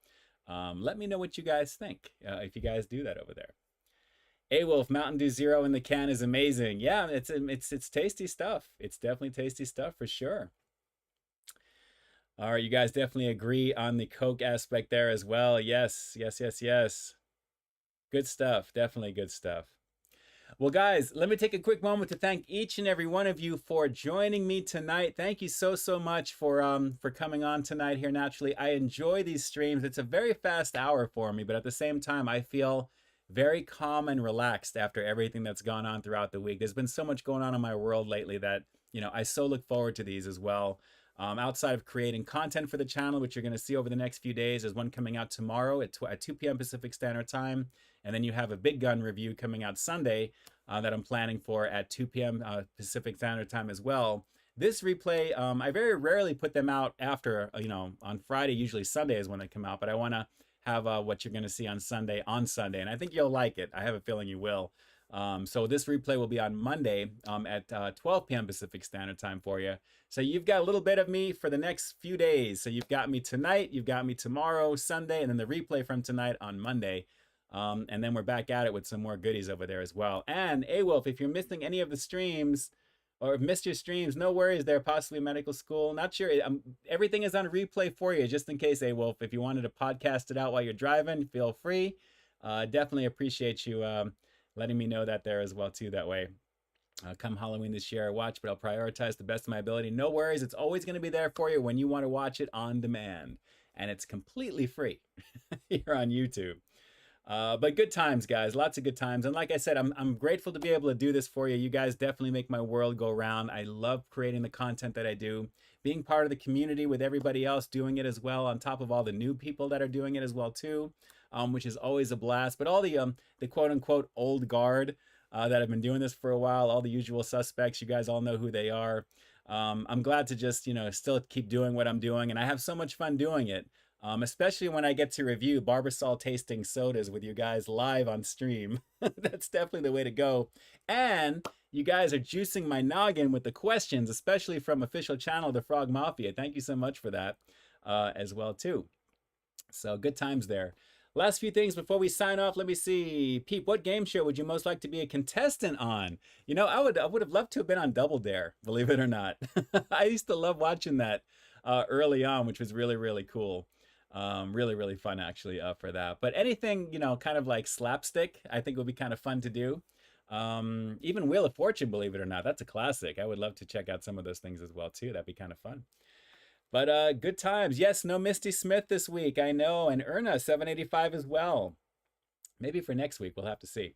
let me know what you guys think if you guys do that over there. A-Wolf, Mountain Dew Zero in the can is amazing. Yeah, it's tasty stuff. It's definitely tasty stuff for sure. All right, you guys definitely agree on the Coke aspect there as well. Yes. Good stuff. Definitely good stuff. Well, guys, let me take a quick moment to thank each and every one of you for joining me tonight. Thank you so much for coming on tonight here naturally. I enjoy these streams. It's a very fast hour for me, but at the same time, I feel very calm and relaxed after everything that's gone on throughout the week. There's been so much going on in my world lately that, you know, I so look forward to these as well. Outside of creating content for the channel, which you're going to see over the next few days, there's one coming out tomorrow at 2 p.m. Pacific Standard Time. And then you have a Big Gun review coming out Sunday that I'm planning for at 2 p.m. Pacific Standard Time as well. This replay, I very rarely put them out after, on Friday. Usually Sunday is when they come out, but I want to have what you're going to see on Sunday, and I think you'll like it. I have a feeling you will. So this replay will be on Monday at 12 p.m. Pacific Standard Time for you. So you've got a little bit of me for the next few days. So you've got me tonight, you've got me tomorrow, Sunday, and then the replay from tonight on Monday. And then we're back at it with some more goodies over there as well. And A-Wolf, if you're missing any of the streams or missed your streams, no worries there, possibly medical school. Not sure. Everything is on replay for you, just in case, A-Wolf. If you wanted to podcast it out while you're driving, feel free. Definitely appreciate you letting me know that there as well, too, that way. Come Halloween this year, I watch, but I'll prioritize the best of my ability. No worries. It's always going to be there for you when you want to watch it on demand. And it's completely free here on YouTube. But good times, guys. Lots of good times. And like I said, I'm grateful to be able to do this for you. You guys definitely make my world go round. I love creating the content that I do, being part of the community with everybody else doing it as well, on top of all the new people that are doing it as well too, which is always a blast. But all the quote-unquote old guard that have been doing this for a while, all the usual suspects, you guys all know who they are. I'm glad to just, still keep doing what I'm doing, and I have so much fun doing it. Especially when I get to review Barbasol tasting sodas with you guys live on stream. That's definitely the way to go. And You guys are juicing my noggin with the questions, especially from official channel The Frog Mafia. Thank you so much for that as well too. So good times there. Last few things before we sign off. Let me see. Peep, what game show would you most like to be a contestant on? You know, I would have loved to have been on Double Dare, believe it or not. I used to love watching that early on, which was really, really cool. Really, really fun actually for that. But anything, you know, kind of like slapstick, I think would be kind of fun to do. Even Wheel of Fortune, believe it or not, that's a classic. I would love to check out some of those things as well too. That'd be kind of fun. But good times. Yes, no Misty Smith this week, I know. And Erna, 785 as well. Maybe for next week, we'll have to see.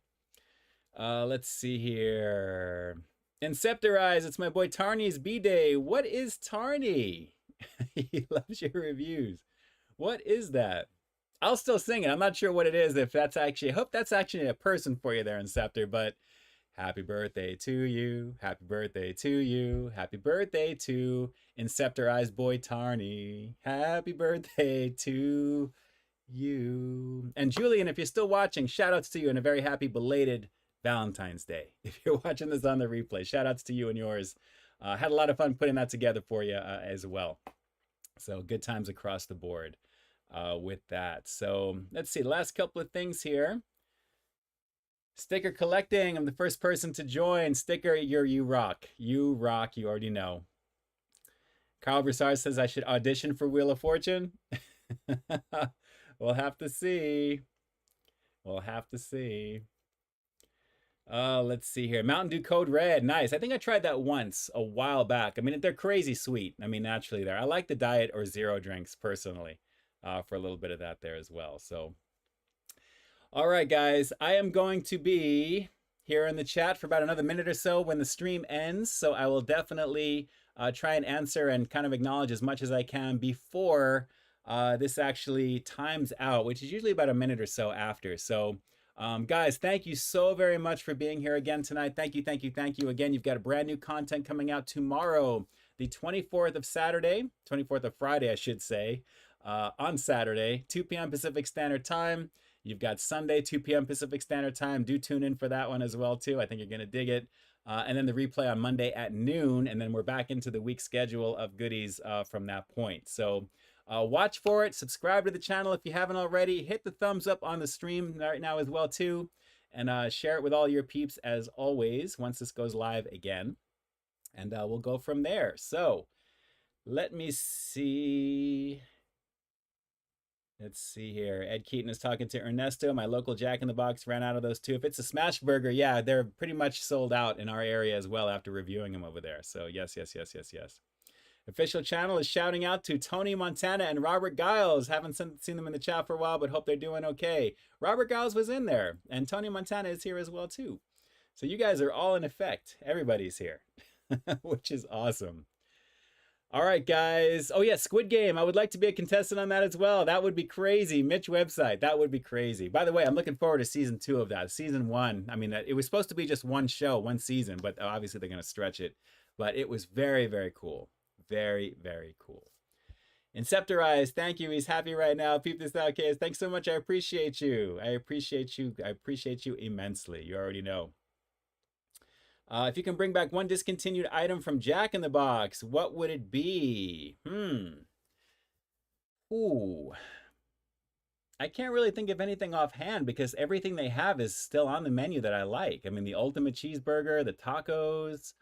Let's see here. Inceptorize, it's my boy Tarny's B-Day. What is Tarny? He loves your reviews. What is that? I'll still sing it. I'm not sure what it is. If that's actually, I hope that's actually a person for you there, Inceptor. But happy birthday to you. Happy birthday to you. Happy birthday to Inceptorized boy Tarny. Happy birthday to you. And Julian, if you're still watching, shout outs to you and a very happy belated Valentine's Day. If you're watching this on the replay, shout outs to you and yours. Had a lot of fun putting that together for you as well. So good times across the board with that. So let's see, the last couple of things here. Sticker collecting. I'm the first person to join. Sticker, you rock. You rock. You already know. Carl Broussard says I should audition for Wheel of Fortune. We'll have to see. We'll have to see. Let's see here. Mountain Dew Code Red. Nice. I think I tried that once a while back. I mean, they're crazy sweet. I mean, naturally there. I like the diet or zero drinks personally for a little bit of that there as well. So, all right, guys. I am going to be here in the chat for about another minute or so when the stream ends. So I will definitely try and answer and kind of acknowledge as much as I can before this actually times out, which is usually about a minute or so after. So, guys, thank you so very much for being here again tonight. Thank you, thank you, thank you. Again, you've got a brand new content coming out tomorrow, the 24th of Friday, I should say, on Saturday, 2 p.m. Pacific Standard Time. You've got Sunday, 2 p.m. Pacific Standard Time. Do tune in for that one as well, too. I think you're going to dig it. And then the replay on Monday at noon. And then we're back into the week schedule of goodies from that point. So watch for it. Subscribe to the channel if you haven't already. Hit the thumbs up on the stream right now as well, too. And share it with all your peeps as always once this goes live again. And we'll go from there. So let me see. Let's see here. Ed Keaton is talking to Ernesto. My local Jack in the Box ran out of those too. If it's a smash burger, yeah, they're pretty much sold out in our area as well after reviewing them over there. So yes, yes, yes, yes, yes. Official channel is shouting out to Tony Montana and Robert Giles. Haven't seen them in the chat for a while, but hope they're doing okay. Robert Giles was in there, and Tony Montana is here as well too. So you guys are all in effect. Everybody's here, which is awesome. All right, guys. Oh, yeah, Squid Game. I would like to be a contestant on that as well. That would be crazy. Mitch website. That would be crazy. By the way, I'm looking forward to season 2 of that. Season 1, I mean, it was supposed to be just one show, one season, but obviously they're going to stretch it. But it was very, very cool. Very, very cool. Inceptorize, thank you. He's happy right now. Peep This Out, kids. Thanks so much. I appreciate you. I appreciate you. I appreciate you immensely. You already know. If you can bring back one discontinued item from Jack in the Box, what would it be? Ooh. I can't really think of anything offhand because everything they have is still on the menu that I like. I mean, the ultimate cheeseburger, the tacos,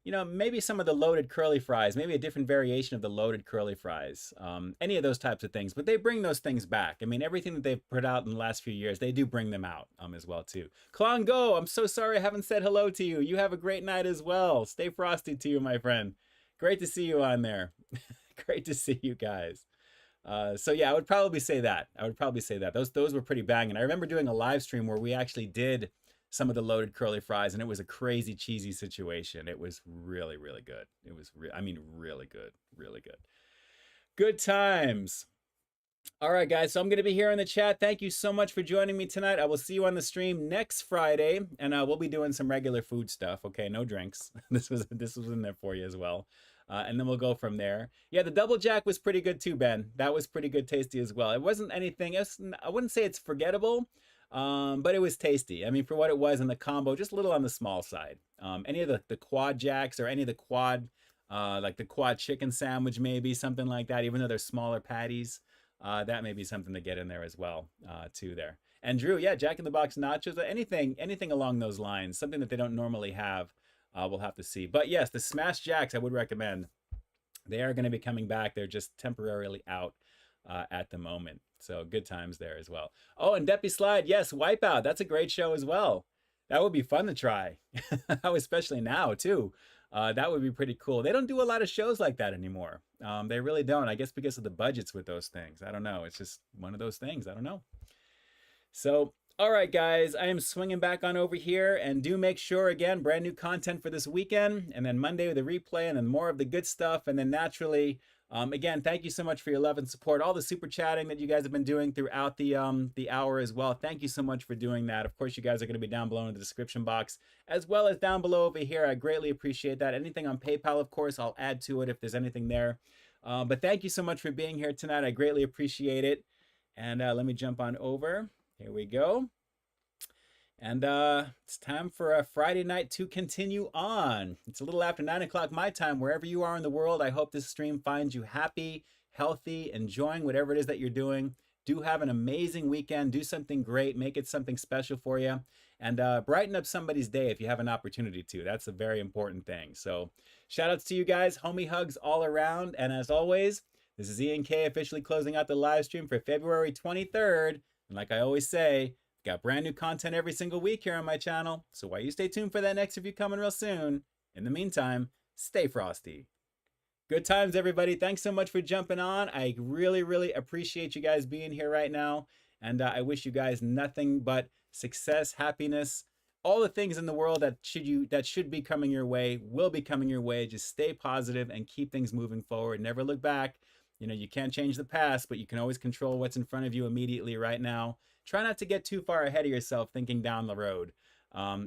you know, maybe some of the loaded curly fries, maybe a different variation of the loaded curly fries, any of those types of things. But they bring those things back. I mean, everything that they've put out in the last few years, they do bring them out as well, too. Klongo, I'm so sorry I haven't said hello to you. You have a great night as well. Stay frosty to you, my friend. Great to see you on there. Great to see you guys. So, yeah, I would probably say that. Those were pretty banging. I remember doing a live stream where we actually did some of the loaded curly fries, and it was a crazy cheesy situation. It was really, really good. It was, really good, really good. Good times. All right, guys, so I'm going to be here in the chat. Thank you so much for joining me tonight. I will see you on the stream next Friday, and we'll be doing some regular food stuff. Okay, no drinks. This was in there for you as well. And then we'll go from there. Yeah, the Double Jack was pretty good too, Ben. That was pretty good, tasty as well. It wasn't anything else. I wouldn't say it's forgettable. but it was tasty. I mean, for what it was in the combo, just a little on the small side. Any of the quad jacks or any of the quad, like the quad chicken sandwich, maybe something like that, even though they're smaller patties, that may be something to get in there as well, too there. And Drew, yeah, Jack in the Box nachos, anything along those lines, something that they don't normally have, we'll have to see. But yes, the Smash Jacks I would recommend. They are going to be coming back. They're just temporarily out at the moment. So good times there as well. Oh, and Deppy Slide, yes, Wipeout. That's a great show as well. That would be fun to try, especially now too. That would be pretty cool. They don't do a lot of shows like that anymore. They really don't. I guess because of the budgets with those things. I don't know. It's just one of those things. I don't know. So, all right, guys, I am swinging back on over here, and do make sure, again, brand new content for this weekend, and then Monday with the replay, and then more of the good stuff, and then naturally, again, thank you so much for your love and support, all the super chatting that you guys have been doing throughout the hour as well. Thank you so much for doing that. Of course, you guys are going to be down below in the description box, as well as down below over here. I greatly appreciate that. Anything on PayPal, of course, I'll add to it if there's anything there. But thank you so much for being here tonight. I greatly appreciate it. And let me jump on over. Here we go. And it's time for a Friday night to continue on. It's a little after 9 o'clock my time, wherever you are in the world. I hope this stream finds you happy, healthy, enjoying whatever it is that you're doing. Do have an amazing weekend. Do something great. Make it something special for you. And brighten up somebody's day if you have an opportunity to. That's a very important thing. So shout outs to you guys. Homie hugs all around. And as always, this is Ian K officially closing out the live stream for February 23rd. And like I always say, got brand new content every single week here on my channel. So while you stay tuned for that next review coming real soon, in the meantime, stay frosty. Good times, everybody. Thanks so much for jumping on. I really, really appreciate you guys being here right now. And I wish you guys nothing but success, happiness, all the things in the world that should be coming your way, will be coming your way. Just stay positive and keep things moving forward. Never look back. You know, you can't change the past, but you can always control what's in front of you immediately right now. Try not to get too far ahead of yourself thinking down the road,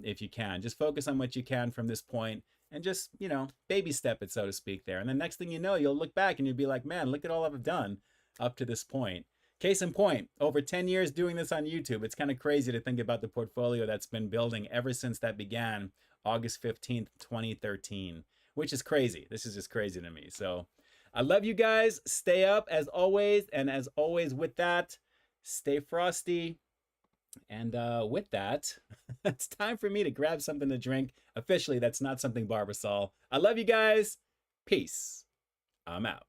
if you can. Just focus on what you can from this point and just, you know, baby step it, so to speak, there. And the next thing you know, you'll look back and you'll be like, man, look at all I've done up to this point. Case in point, over 10 years doing this on YouTube, it's kind of crazy to think about the portfolio that's been building ever since that began August 15th, 2013, which is crazy. This is just crazy to me. So I love you guys. Stay up as always. And as always with that, stay frosty. And with that, it's time for me to grab something to drink. Officially, that's not something Barbasol. I love you guys. Peace. I'm out.